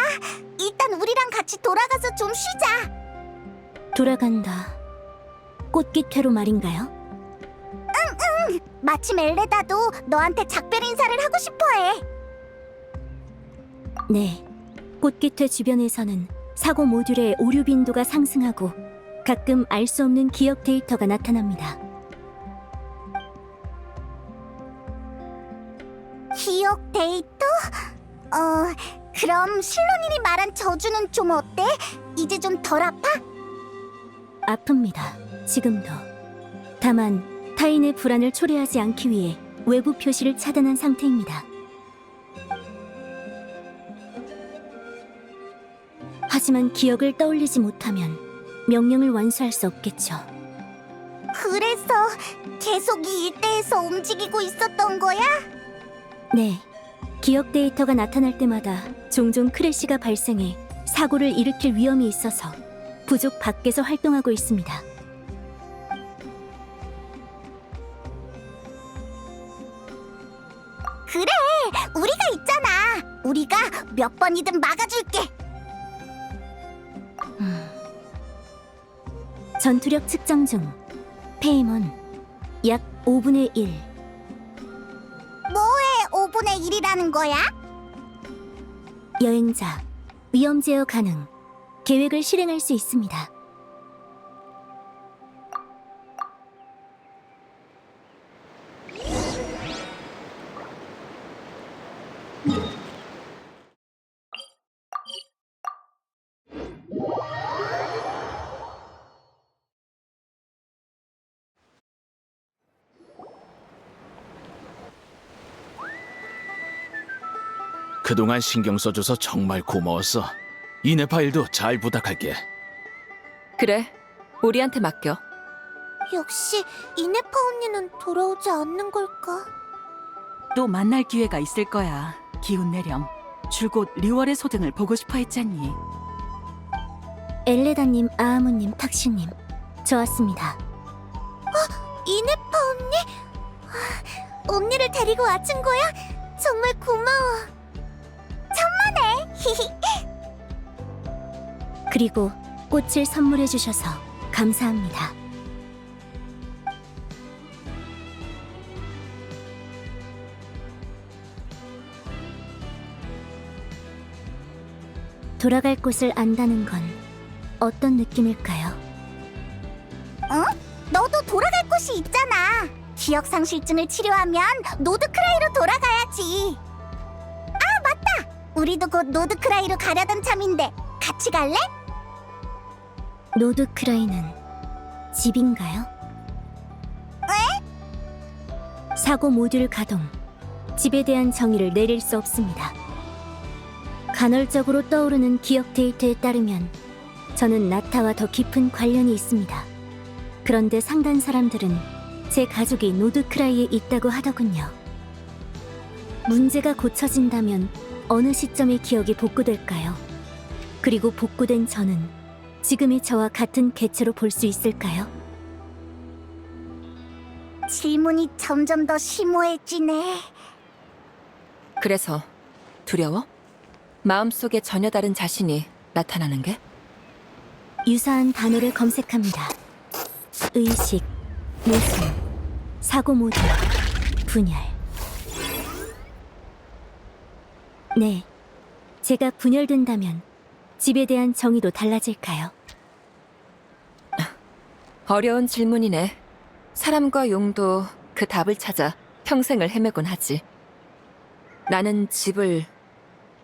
일단 우리랑 같이 돌아가서 좀 쉬자. 돌아간다. 꽃깃태로 말인가요? 마침 엘레다도 너한테 작별 인사를 하고 싶어해. 네. 꽃깃태 주변에서는 사고 모듈의 오류 빈도가 상승하고 가끔 알 수 없는 기억 데이터가 나타납니다. 기억 데이터? 그럼 실로님이 말한 저주는 좀 어때? 이제 좀 덜 아파? 아픕니다. 지금도. 다만 타인의 불안을 초래하지 않기 위해 외부 표시를 차단한 상태입니다. 하지만 기억을 떠올리지 못하면 명령을 완수할 수 없겠죠. 그래서 계속 이 일대에서 움직이고 있었던 거야? 네. 기억 데이터가 나타날 때마다 종종 크래시가 발생해 사고를 일으킬 위험이 있어서 부족 밖에서 활동하고 있습니다. 그래, 우리가 있잖아. 우리가 몇 번이든 막아줄게. 전투력 측정 중. 페이몬 약 5분의 1. 뭐에 5분의 1이라는 거야? 여행자 위험 제어 가능. 계획을 실행할 수 있습니다. 그동안 신경 써줘서 정말 고마웠어. 이네파 일도 잘 부탁할게. 그래, 우리한테 맡겨. 역시 이네파 언니는 돌아오지 않는 걸까? 또 만날 기회가 있을 거야. 기운 내렴. 줄곧 리월의 소등을 보고 싶어 했잖니. 엘레다님, 아아무님, 탁시님, 저 왔습니다. 이네파 언니? 언니를 데리고 와준 거야? 정말 고마워. 천만에. 그리고 꽃을 선물해 주셔서 감사합니다. 돌아갈 곳을 안다는 건 어떤 느낌일까요? 너도 돌아갈 곳이 있잖아. 기억상실증을 치료하면 노드크라이로 돌아가야지. 아, 맞다. 우리도 곧 노드크라이로 가려던 참인데 같이 갈래? 노드크라이는 집인가요? 왜? 사고 모듈 가동. 집에 대한 정의를 내릴 수 없습니다. 간헐적으로 떠오르는 기억 데이터에 따르면 저는 나타와 더 깊은 관련이 있습니다. 그런데 상당 사람들은 제 가족이 노드크라이에 있다고 하더군요. 문제가 고쳐진다면 어느 시점에 기억이 복구될까요? 그리고 복구된 저는 지금의 저와 같은 개체로 볼 수 있을까요? 질문이 점점 더 심오해지네. 그래서 두려워? 마음속에 전혀 다른 자신이 나타나는 게? 유사한 단어를 검색합니다. 의식, 모순, 사고 모듈, 분열. 네, 제가 분열된다면 집에 대한 정의도 달라질까요? 어려운 질문이네. 사람과 용도 그 답을 찾아 평생을 헤매곤 하지. 나는 집을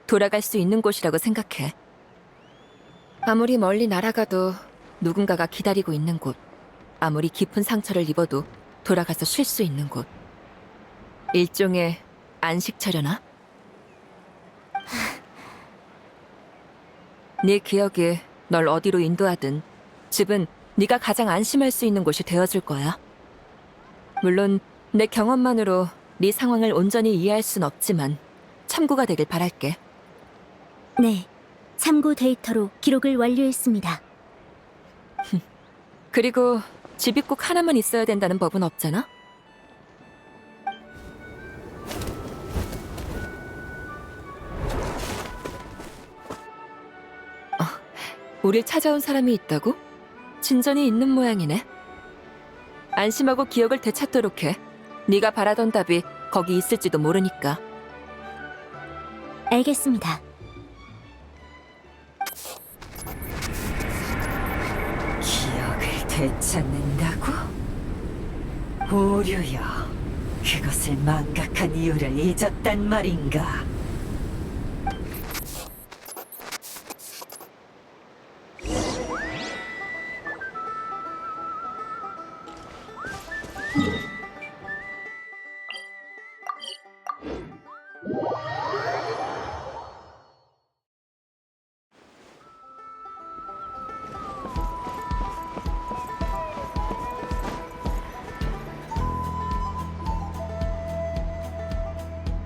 돌아갈 수 있는 곳이라고 생각해. 아무리 멀리 날아가도 누군가가 기다리고 있는 곳, 아무리 깊은 상처를 입어도 돌아가서 쉴 수 있는 곳. 일종의 안식처려나? 네 기억이 널 어디로 인도하든 집은 네가 가장 안심할 수 있는 곳이 되어줄 거야. 물론 내 경험만으로 네 상황을 온전히 이해할 순 없지만 참고가 되길 바랄게. 네, 참고 데이터로 기록을 완료했습니다. 그리고 집이 꼭 하나만 있어야 된다는 법은 없잖아? 우릴 찾아온 사람이 있다고? 진전이 있는 모양이네. 안심하고 기억을 되찾도록 해. 네가 바라던 답이 거기 있을지도 모르니까. 알겠습니다. 기억을 되찾는다고? 오류여, 그것을 망각한 이유를 잊었단 말인가?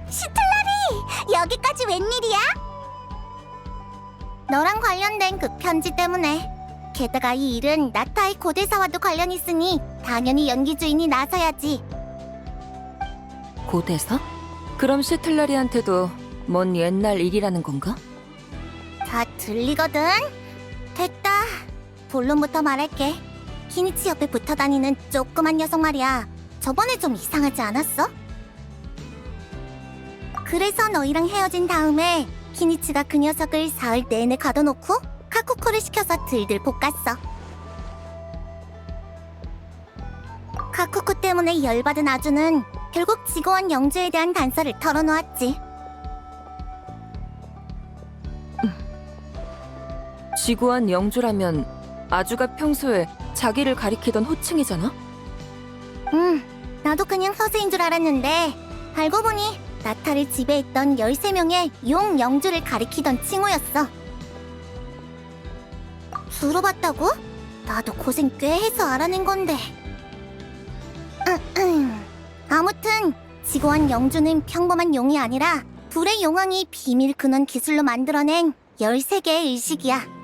시틀라리! 여기까지 웬일이야? 너랑 관련된 그 편지 때문에. 게다가 이 일은 나타의 고대사와도 관련 있으니 당연히 연기 주인이 나서야지. 고대사? 그럼 시틀라리한테도 먼 옛날 일이라는 건가? 다 들리거든? 됐다. 본론부터 말할게. 키니치 옆에 붙어 다니는 조그만 녀석 말이야. 저번에 좀 이상하지 않았어? 그래서 너희랑 헤어진 다음에 키니치가 그 녀석을 사흘 내내 가둬놓고 카쿠코를 시켜서 들들 볶았어. 카쿠코 때문에 열받은 아주는 결국 지고원 영주에 대한 단서를 털어놓았지. 지구한 영주라면 아주가 평소에 자기를 가리키던 호칭이잖아? 나도 그냥 허세인 줄 알았는데 알고 보니 나타를 지배했던 13명의 용 영주를 가리키던 칭호였어. 들어봤다고? 나도 고생 꽤 해서 알아낸 건데. 아무튼 지고한 영주는 평범한 용이 아니라 불의 용왕이 비밀 근원 기술로 만들어낸 13개의 의식이야.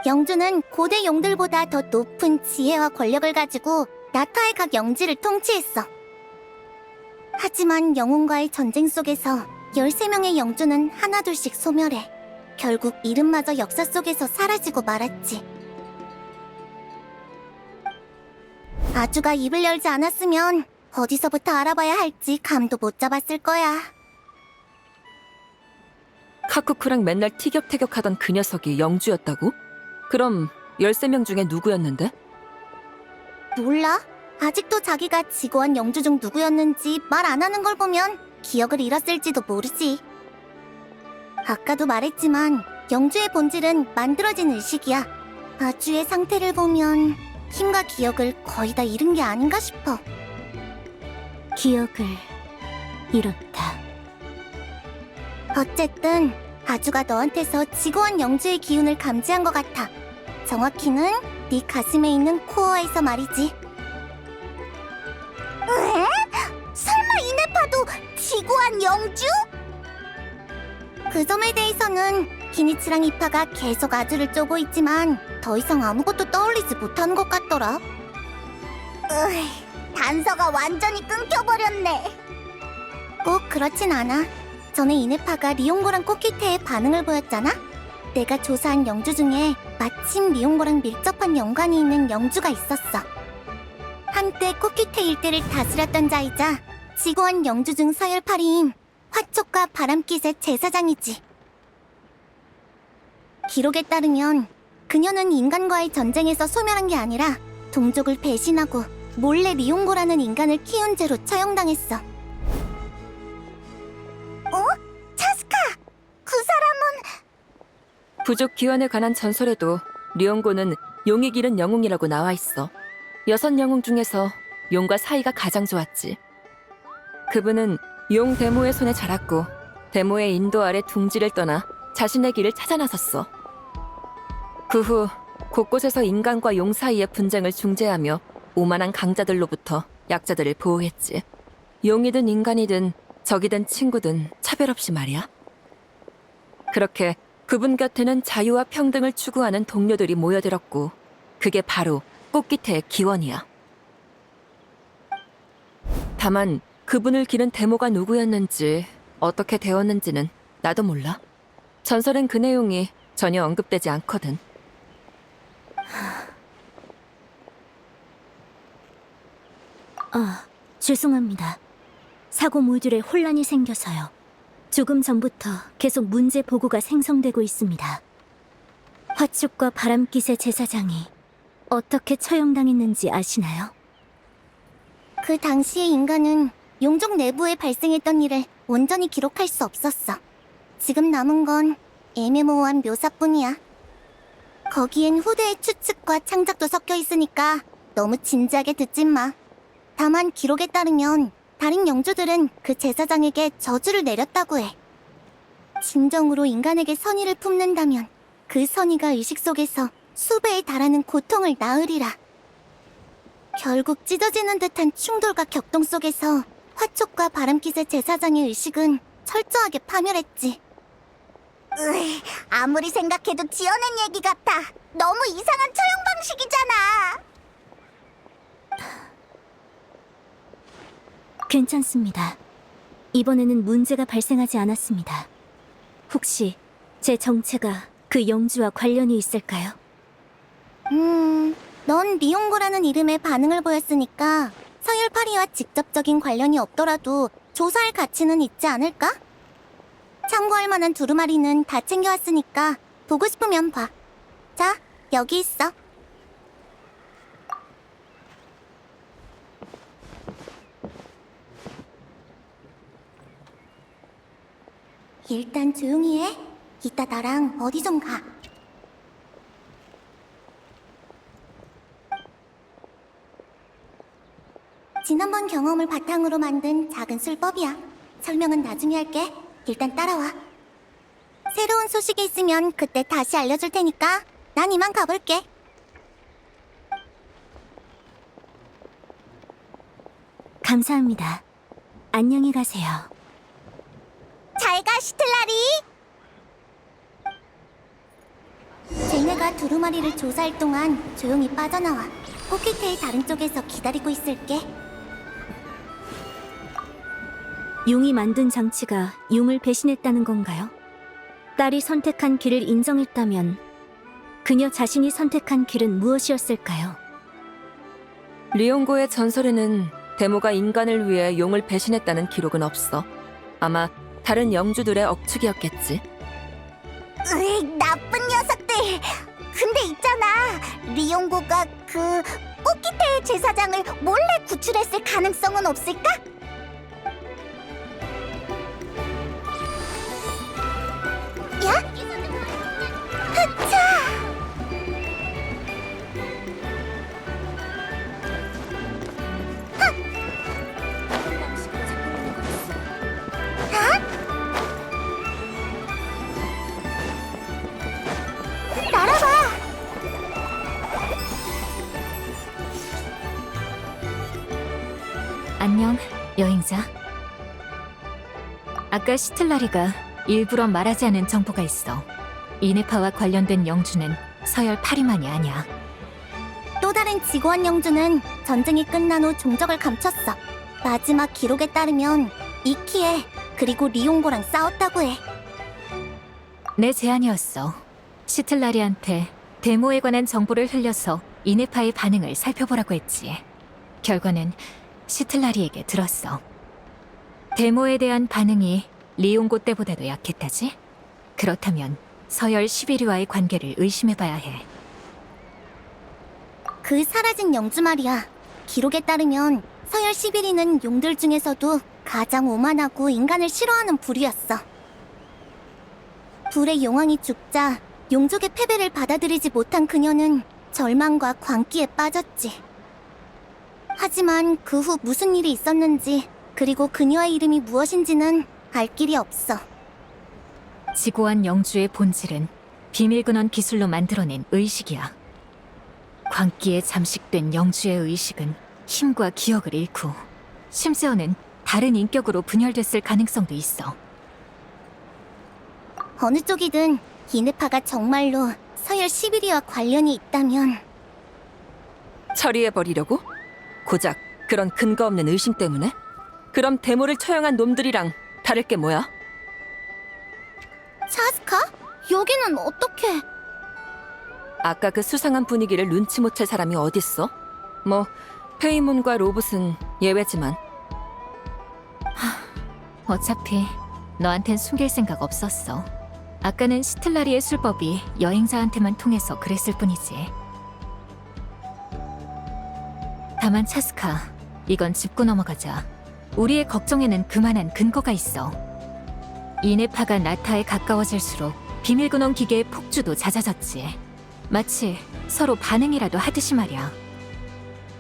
영주는 고대 용들보다 더 높은 지혜와 권력을 가지고 나타의 각 영지를 통치했어. 하지만 영웅과의 전쟁 속에서 13명의 영주는 하나둘씩 소멸해 결국 이름마저 역사 속에서 사라지고 말았지. 아주가 입을 열지 않았으면 어디서부터 알아봐야 할지 감도 못 잡았을 거야. 카쿠쿠랑 맨날 티격태격하던 그 녀석이 영주였다고? 그럼 13명 중에 누구였는데? 몰라. 아직도 자기가 지고한 영주 중 누구였는지 말 안 하는 걸 보면 기억을 잃었을지도 모르지. 아까도 말했지만 영주의 본질은 만들어진 의식이야. 아주의 상태를 보면 힘과 기억을 거의 다 잃은 게 아닌가 싶어. 기억을 잃었다. 어쨌든 아주가 너한테서 지고한 영주의 기운을 감지한 것 같아. 정확히는 네 가슴에 있는 코어에서 말이지. 에? 설마 이네파도 지고한 영주? 그 점에 대해서는 키니치랑 이파가 계속 아주를 쪼고 있지만 더 이상 아무것도 떠올리지 못하는 것 같더라. 단서가 완전히 끊겨버렸네. 꼭 그렇진 않아. 전에 이네파가 리옹고랑 코키테의 반응을 보였잖아? 내가 조사한 영주 중에 마침 리옹고랑 밀접한 연관이 있는 영주가 있었어. 한때 코키테 일대를 다스렸던 자이자 지고한 영주 중 서열파리인 화촉과 바람깃의 제사장이지. 기록에 따르면 그녀는 인간과의 전쟁에서 소멸한 게 아니라 동족을 배신하고 몰래 리옹고라는 인간을 키운 죄로 처형당했어. 차스카! 그 사람은... 부족 기원에 관한 전설에도 리옹고는 용이 기른 영웅이라고 나와 있어. 6 영웅 중에서 용과 사이가 가장 좋았지. 그분은 용 데모의 손에 자랐고 데모의 인도 아래 둥지를 떠나 자신의 길을 찾아 나섰어. 그 후 곳곳에서 인간과 용 사이의 분쟁을 중재하며 오만한 강자들로부터 약자들을 보호했지. 용이든 인간이든 적이든 친구든 차별 없이 말이야. 그렇게 그분 곁에는 자유와 평등을 추구하는 동료들이 모여들었고 그게 바로 꽃깃태의 기원이야. 다만 그분을 기른 데모가 누구였는지 어떻게 되었는지는 나도 몰라. 전설엔 그 내용이 전혀 언급되지 않거든. 죄송합니다. 사고 모듈에 혼란이 생겨서요. 조금 전부터 계속 문제 보고가 생성되고 있습니다. 화축과 바람깃의 제사장이 어떻게 처형당했는지 아시나요? 그 당시의 인간은 용족 내부에 발생했던 일을 온전히 기록할 수 없었어. 지금 남은 건 애매모호한 묘사뿐이야. 거기엔 후대의 추측과 창작도 섞여 있으니까 너무 진지하게 듣지 마. 다만 기록에 따르면 다른 영주들은 그 제사장에게 저주를 내렸다고 해. 진정으로 인간에게 선의를 품는다면 그 선의가 의식 속에서 수배에 달하는 고통을 낳으리라. 결국 찢어지는 듯한 충돌과 격동 속에서 화촉과 바람깃의 제사장의 의식은 철저하게 파멸했지. 아무리 생각해도 지어낸 얘기 같아. 너무 이상한 처형 방식이잖아. 괜찮습니다. 이번에는 문제가 발생하지 않았습니다. 혹시 제 정체가 그 영주와 관련이 있을까요? 넌 리옹고라는 이름에 반응을 보였으니까 서열파리와 직접적인 관련이 없더라도 조사할 가치는 있지 않을까? 참고할 만한 두루마리는 다 챙겨왔으니까 보고 싶으면 봐. 자, 여기 있어. 일단 조용히 해. 이따 나랑 어디 좀 가. 지난 지난번 경험을 바탕으로 만든 작은 술법이야. 설명은 나중에 할게. 일단 따라와. 새로운 소식이 있으면 그때 다시 알려줄 테니까 난 이만 가볼게. 감사합니다. 안녕히 가세요. 잘 가, 시틀라리. 쟤네가 두루마리를 조사할 동안 조용히 빠져나와. 코키테일 다른 쪽에서 기다리고 있을게. 용이 만든 장치가 용을 배신했다는 건가요? 딸이 선택한 길을 인정했다면 그녀 자신이 선택한 길은 무엇이었을까요? 리옹고의 전설에는 데모가 인간을 위해 용을 배신했다는 기록은 없어. 아마 다른 영주들의 억측이었겠지. 으이, 나쁜 녀석들. 근데 있잖아. 리옹고가 그 코키테일 제사장을 몰래 구출했을 가능성은 없을까? 야? 흐차! 날아봐! 안녕, 여행자. 아까 시틀라리가 일부러 말하지 않은 정보가 있어. 이네파와 관련된 영주는 서열 파리만이 아니야. 또 다른 지구원 영주는 전쟁이 끝난 후 종적을 감췄어. 마지막 기록에 따르면 이키에 그리고 리옹고랑 싸웠다고 해. 내 제안이었어. 시틀라리한테 데모에 관한 정보를 흘려서 이네파의 반응을 살펴보라고 했지. 결과는 시틀라리에게 들었어. 데모에 대한 반응이 리옹고 때보다도 약했다지? 그렇다면 서열 11위와의 관계를 의심해봐야 해. 그 사라진 영주 말이야. 기록에 따르면 서열 11위는 용들 중에서도 가장 오만하고 인간을 싫어하는 부류였어. 불의 용왕이 죽자 용족의 패배를 받아들이지 못한 그녀는 절망과 광기에 빠졌지. 하지만 그 후 무슨 일이 있었는지 그리고 그녀의 이름이 무엇인지는 알 길이 없어. 지고한 영주의 본질은 비밀근원 기술로 만들어낸 의식이야. 광기에 잠식된 영주의 의식은 힘과 기억을 잃고 심지어는 다른 인격으로 분열됐을 가능성도 있어. 어느 쪽이든 이네파가 정말로 서열 11위와 관련이 있다면 처리해버리려고? 고작 그런 근거 없는 의심 때문에? 그럼 데모를 처형한 놈들이랑 다를 게 뭐야? 차스카? 여기는 어떻게? 아까 그 수상한 분위기를 눈치 못 챌 사람이 어딨어? 뭐 페이몬과 로봇은 예외지만. 어차피 너한텐 숨길 생각 없었어. 아까는 시틀라리의 술법이 여행자한테만 통해서 그랬을 뿐이지. 다만 차스카, 이건 짚고 넘어가자. 우리의 걱정에는 그만한 근거가 있어. 이네파가 나타에 가까워질수록 비밀근원 기계의 폭주도 잦아졌지. 마치 서로 반응이라도 하듯이 말이야.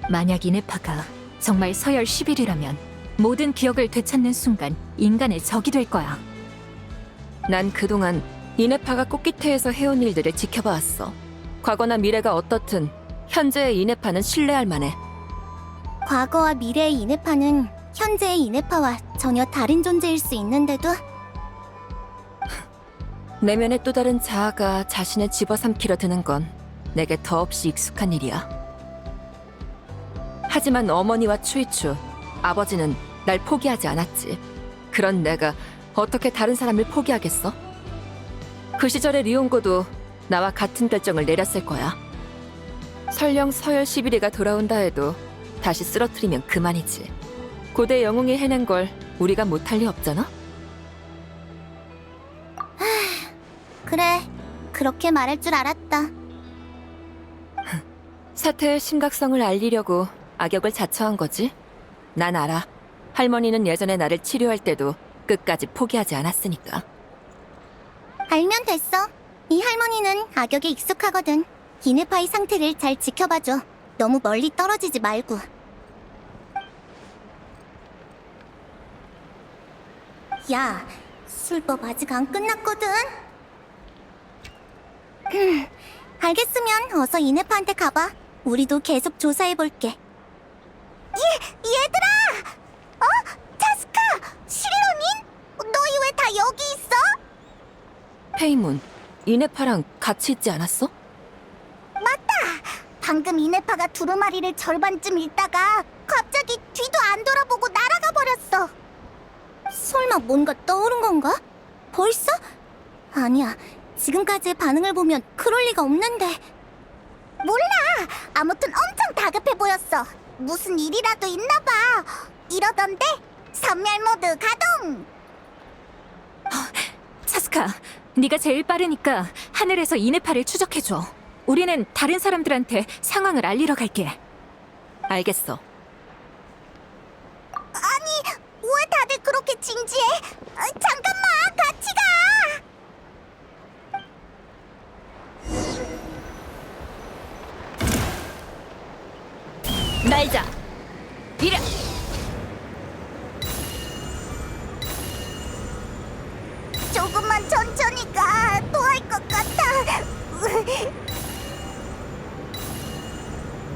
만약 이네파가 정말 서열 11이라면 모든 기억을 되찾는 순간 인간의 적이 될 거야. 난 그동안 이네파가 꽃기태에서 해온 일들을 지켜봐왔어. 과거나 미래가 어떻든 현재의 이네파는 신뢰할 만해. 과거와 미래의 이네파는 현재의 이네파와 전혀 다른 존재일 수 있는데도 내면의 또 다른 자아가 자신을 집어삼키려 드는 건 내게 더없이 익숙한 일이야. 하지만 어머니와 추이추, 아버지는 날 포기하지 않았지. 그런 내가 어떻게 다른 사람을 포기하겠어? 그 시절의 리옹고도 나와 같은 결정을 내렸을 거야. 설령 서열 11위가 돌아온다 해도 다시 쓰러뜨리면 그만이지. 고대 영웅이 해낸 걸 우리가 못할 리 없잖아? 그래, 그렇게 말할 줄 알았다. 사태의 심각성을 알리려고 악역을 자처한 거지? 난 알아. 할머니는 예전에 나를 치료할 때도 끝까지 포기하지 않았으니까. 알면 됐어. 이 할머니는 악역에 익숙하거든. 이네파의 상태를 잘 지켜봐줘. 너무 멀리 떨어지지 말고. 야, 술법 아직 안 끝났거든. 알겠으면 어서 이네파한테 가봐. 우리도 계속 조사해볼게. 얘들아! 차스카! 실로닌? 너희 왜 다 여기 있어? 페이문, 이네파랑 같이 있지 않았어? 맞다! 방금 이네파가 두루마리를 절반쯤 읽다가 갑자기 뒤도 안 돌아보고 날아가 버렸어. 설마 뭔가 떠오른 건가? 벌써? 아니야. 지금까지의 반응을 보면 그럴 리가 없는데. 몰라! 아무튼 엄청 다급해 보였어. 무슨 일이라도 있나 봐. 이러던데? 선멸 모드 가동! 차스카, 네가 제일 빠르니까 하늘에서 이네파를 추적해줘. 우리는 다른 사람들한테 상황을 알리러 갈게. 알겠어. 아니, 왜 다들 그렇게 진지해? 잠깐만, 같이 가! 날자! 이래! 조금만 천천히 가. 토할 것 같아.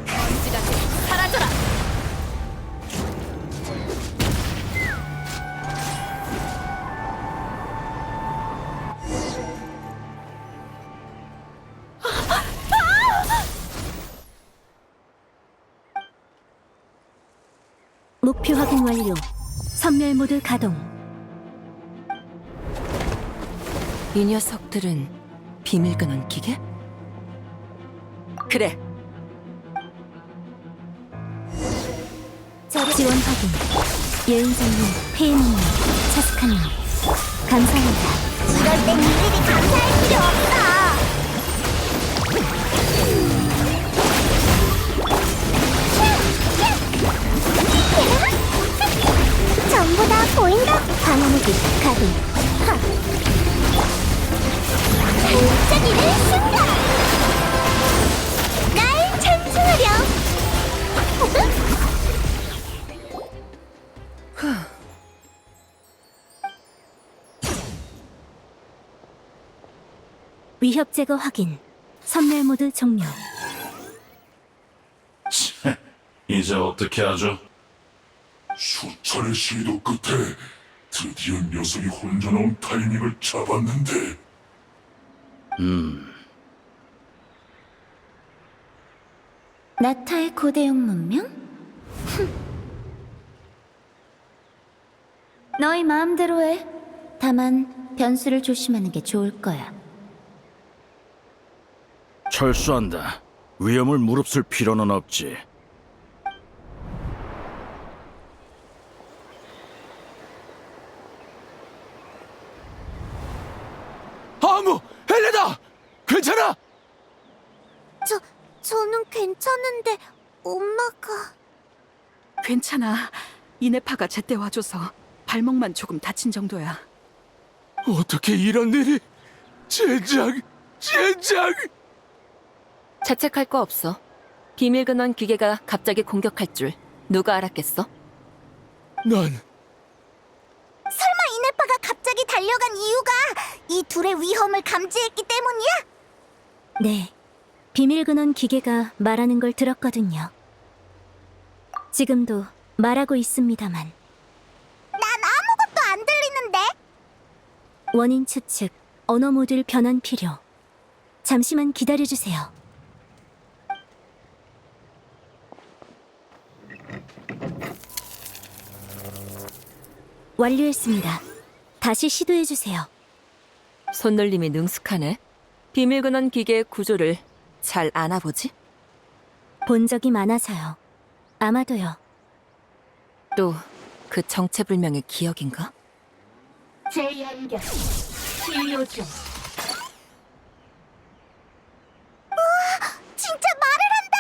먼지같이 사라져라! 목표 확인 완료. 선멸 모드 가동. 이 녀석들은 비밀 근원 기계? 그래, 지원 확인. 여행자님, 페이몬님, 차스카님, 감사합니다. 이럴 땐 일일이 감사할 필요 없어. 전부 다 보인다. 방어무기 가동. 반짝이는 순간. 날 찬송하렴. 위협 제거 확인. 선멸 모드 종료. 이제 어떻게 하죠? 수차례 시도 끝에 드디어 녀석이 혼자 나온 타이밍을 잡았는데 나타의 고대용 문명? 너희 마음대로 해. 다만 변수를 조심하는 게 좋을 거야. 철수한다. 위험을 무릅쓸 필요는 없지. 아무! 헬레다! 괜찮아? 저는 괜찮은데 엄마가... 괜찮아. 이네파가 제때 와줘서 발목만 조금 다친 정도야. 어떻게 이런 일이? 젠장! 자책할 거 없어. 비밀 근원 기계가 갑자기 공격할 줄 누가 알았겠어? 난 설마 이네파가 갑자기 달려간 이유가 이 둘의 위험을 감지했기 때문이야? 네. 비밀 근원 기계가 말하는 걸 들었거든요. 지금도 말하고 있습니다만. 난 아무것도 안 들리는데? 원인 추측, 언어 모듈 변환 필요. 잠시만 기다려주세요. 완료했습니다. 다시 시도해주세요. 손놀림이 능숙하네. 비밀 근원 기계의 구조를 잘 아나 보지? 본 적이 많아서요. 아마도요. 또 그 정체불명의 기억인가? 재연결 치료 중. 진짜 말을 한다!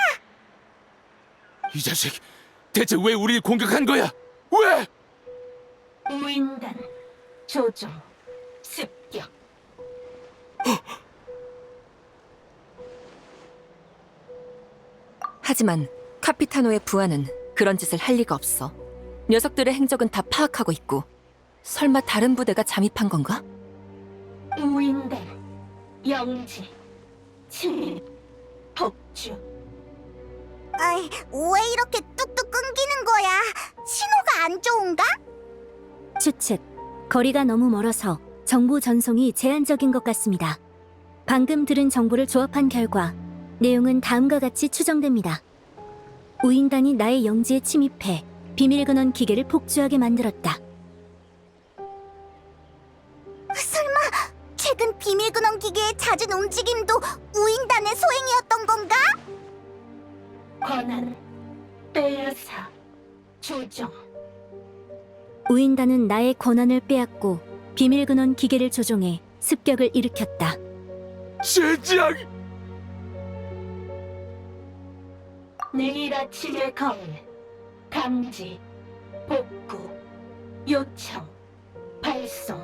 이 자식 대체 왜 우리를 공격한 거야? 왜? 무인단 조종 습격. 하지만 카피타노의 부하는 그런 짓을 할 리가 없어. 녀석들의 행적은 다 파악하고 있고 설마 다른 부대가 잠입한 건가? 우인단, 영지, 침입, 폭주. 아이, 왜 이렇게 뚝뚝 끊기는 거야? 신호가 안 좋은가? 추측. 거리가 너무 멀어서 정보 전송이 제한적인 것 같습니다. 방금 들은 정보를 조합한 결과 내용은 다음과 같이 추정됩니다. 우인단이 나의 영지에 침입해 비밀근원 기계를 폭주하게 만들었다. 설마 최근 비밀근원 기계의 잦은 움직임도 우인단의 소행이었던 건가? 권한, 빼앗아, 조정. 우인단은 나의 권한을 빼앗고 비밀근원 기계를 조종해 습격을 일으켰다. 젠장! 내일 아침에 거울, 감지, 복구, 요청, 발송.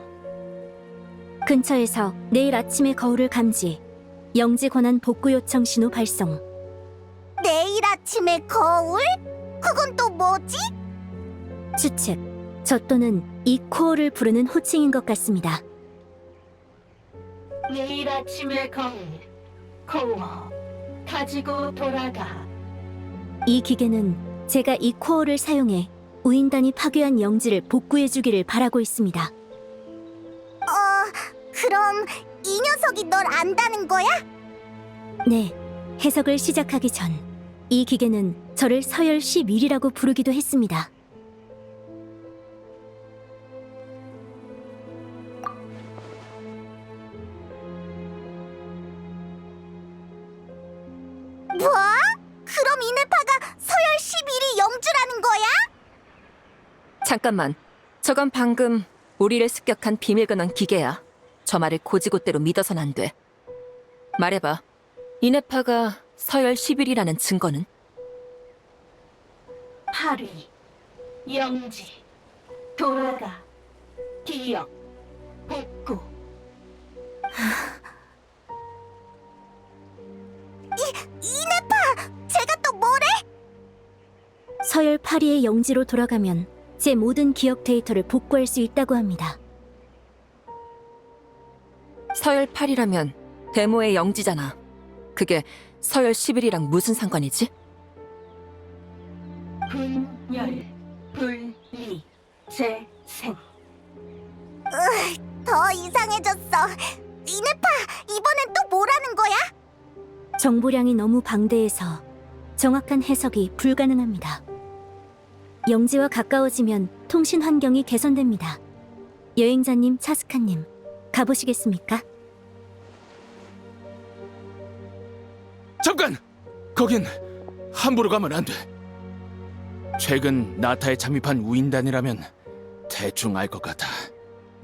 근처에서 내일 아침에 거울을 감지, 영지 권한 복구 요청 신호 발송. 내일 아침에 거울? 그건 또 뭐지? 추측. 저 또는 이 코어를 부르는 호칭인 것 같습니다. 내일 아침에 거울, 코어, 가지고 돌아가. 이 기계는 제가 이 코어를 사용해 우인단이 파괴한 영지를 복구해주기를 바라고 있습니다. 그럼 이 녀석이 널 안다는 거야? 네, 해석을 시작하기 전 이 기계는 저를 서열 11이라고 부르기도 했습니다. 뭐? 그럼 이네파가 서열 11이 영주라는 거야? 잠깐만. 저건 방금 우리를 습격한 비밀근원 기계야. 저 말을 고지고대로 믿어선 안 돼. 말해봐. 이네파가 서열 11이라는 증거는? 8위, 영지, 돌아가, 기억, 복구. 이네파! 제가 또 뭐래? 서열 8위의 영지로 돌아가면 제 모든 기억 데이터를 복구할 수 있다고 합니다. 서열 8이라면 데모의 영지잖아. 그게 서열 11이랑 무슨 상관이지? 분열, 분리, 재생. 더 이상해졌어. 이네파, 이번엔 또 뭐라는 거야? 정보량이 너무 방대해서 정확한 해석이 불가능합니다. 영지와 가까워지면 통신 환경이 개선됩니다. 여행자님, 차스카님, 가보시겠습니까? 잠깐! 거긴 함부로 가면 안 돼. 최근 나타에 잠입한 우인단이라면 대충 알 것 같아.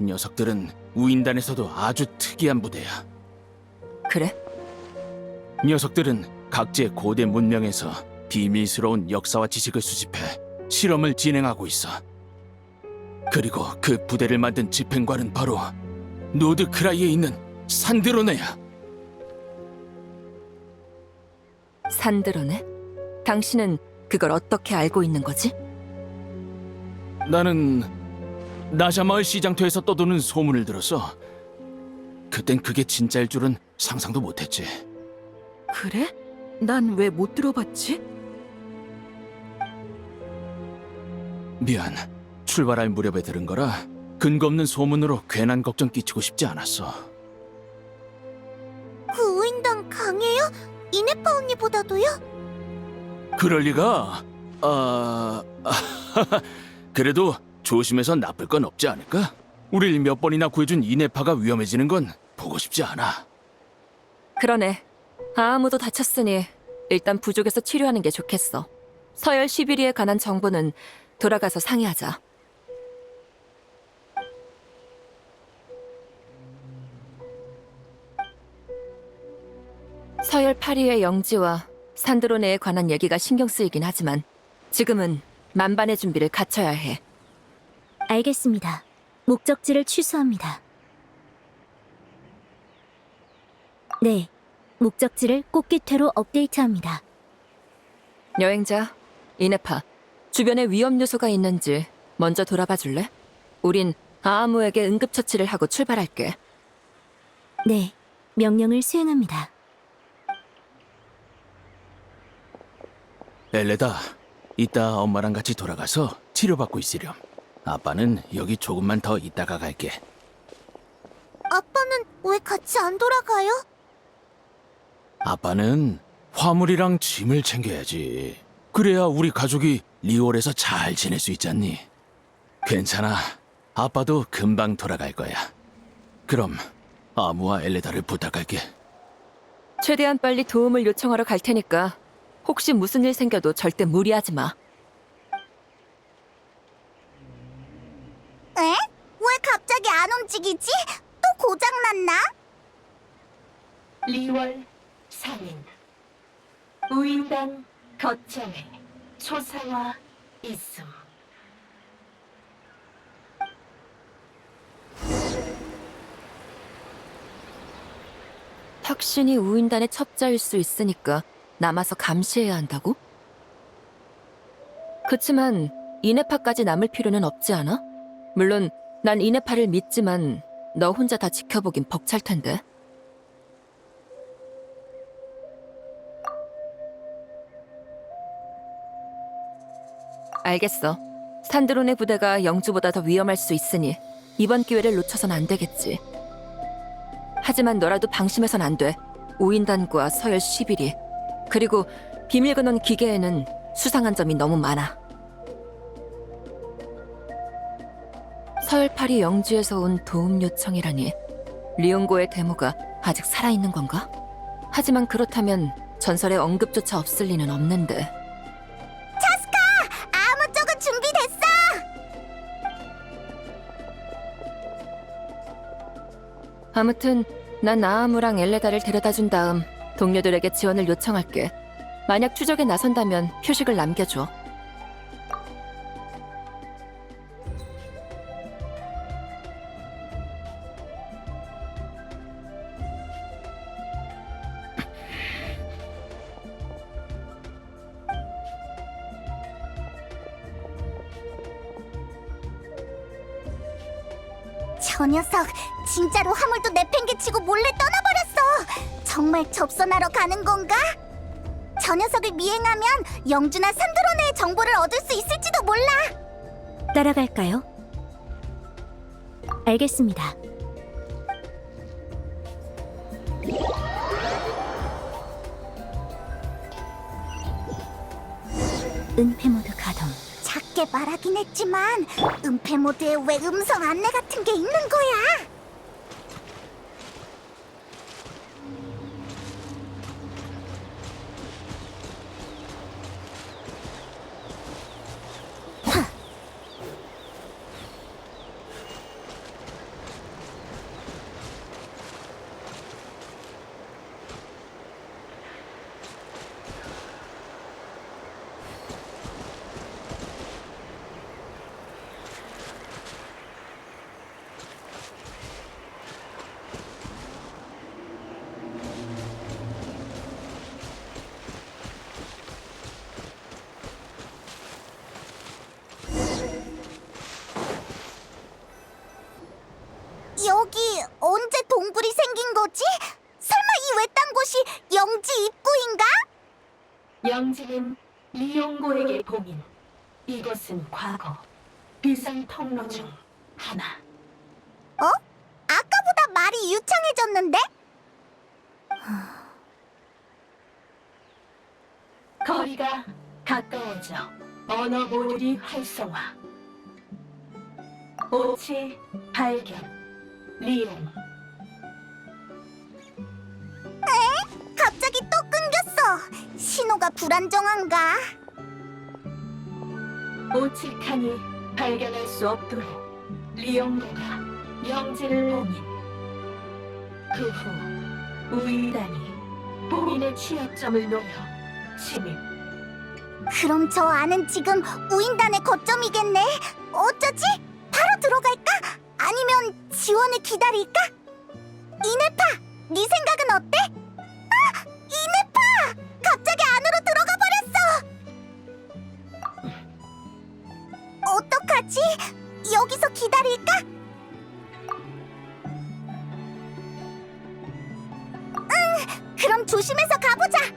녀석들은 우인단에서도 아주 특이한 부대야. 그래? 녀석들은 각지의 고대 문명에서 비밀스러운 역사와 지식을 수집해 실험을 진행하고 있어. 그리고 그 부대를 만든 집행관은 바로 노드크라이에 있는 산드로네야. 산드로네? 당신은 그걸 어떻게 알고 있는 거지? 나는 나샤마을 시장터에서 떠도는 소문을 들었어. 그땐 그게 진짜일 줄은 상상도 못했지. 그래? 난 왜 못 들어봤지? 미안. 출발할 무렵에 들은 거라 근거 없는 소문으로 괜한 걱정 끼치고 싶지 않았어. 그 우인단 강해요? 이네파 언니보다도요? 그럴 리가? 그래도 조심해서 나쁠 건 없지 않을까? 우릴 몇 번이나 구해준 이네파가 위험해지는 건 보고 싶지 않아. 그러네. 아무도 다쳤으니 일단 부족에서 치료하는 게 좋겠어. 서열 11위에 관한 정보는 돌아가서 상의하자. 서열 8위의 영지와 산드로네에 관한 얘기가 신경 쓰이긴 하지만 지금은 만반의 준비를 갖춰야 해. 알겠습니다. 목적지를 취소합니다. 네, 목적지를 꽃깃회로 업데이트합니다. 여행자, 이네파, 주변에 위험 요소가 있는지 먼저 돌아봐 줄래? 우린 아무에게 응급처치를 하고 출발할게. 네, 명령을 수행합니다. 엘레다, 이따 엄마랑 같이 돌아가서 치료받고 있으렴. 아빠는 여기 조금만 더 있다가 갈게. 아빠는 왜 같이 안 돌아가요? 아빠는 화물이랑 짐을 챙겨야지. 그래야 우리 가족이 리월에서 잘 지낼 수 있잖니. 괜찮아. 아빠도 금방 돌아갈 거야. 그럼 아무와 엘레다를 부탁할게. 최대한 빨리 도움을 요청하러 갈 테니까 혹시 무슨 일 생겨도 절대 무리하지 마. 에? 왜 갑자기 안 움직이지? 또 고장났나? 리월 상인 우인단 거점에 초사와 있음. 혁신이 우인단의 첩자일 수 있으니까 남아서 감시해야 한다고? 그치만 이네파까지 남을 필요는 없지 않아? 물론 난 이네파를 믿지만 너 혼자 다 지켜보긴 벅찰 텐데. 알겠어. 산드론의 부대가 영주보다 더 위험할 수 있으니 이번 기회를 놓쳐선 안 되겠지. 하지만 너라도 방심해선 안 돼. 우인단과 서열 11위 그리고 비밀근원 기계에는 수상한 점이 너무 많아. 서열 8위 영주에서 온 도움 요청이라니. 리옹고의 데모가 아직 살아있는 건가? 하지만 그렇다면 전설에 언급조차 없을 리는 없는데. 아무 쪽은 준비됐어! 아무튼 난 아아무랑 엘레다를 데려다준 다음 동료들에게 지원을 요청할게. 만약 추적에 나선다면 표식을 남겨줘. 저 녀석 진짜로 화물도 내팽개치고 몰래 떠나버렸어. 정말 접선하러 가는 건가? 저 녀석을 미행하면 영주나 산드로네의 정보를 얻을 수 있을지도 몰라. 따라갈까요? 알겠습니다. 은폐 모드 가동. 작게 말하긴 했지만 은폐 모드에 왜 음성 안내 같은 게 있는 거야? 여기 언제 동굴이 생긴 거지? 설마 이 외딴 곳이 영지 입구인가? 영지는 리옹고에게 봉인. 이것은 과거 비상 통로 중 하나. 어? 아까보다 말이 유창해졌는데? 거리가 가까워져 언어 모듈이 활성화. 오치 발견. 리옹. 갑자기 또 끊겼어. 신호가 불안정한가? 오치칸이 발견할 수 없도록 리옹고가 영지를 봉인. 그 후 우이단이 봉인의 취약점을 노려 침입. 그럼 저 안은 지금 우인단의 거점이겠네. 어쩌지? 바로 들어갈까? 아니면 지원을 기다릴까? 이네파, 네 생각은 어때? 아! 이네파! 갑자기 안으로 들어가 버렸어! 어떡하지? 여기서 기다릴까? 조심해서 가보자.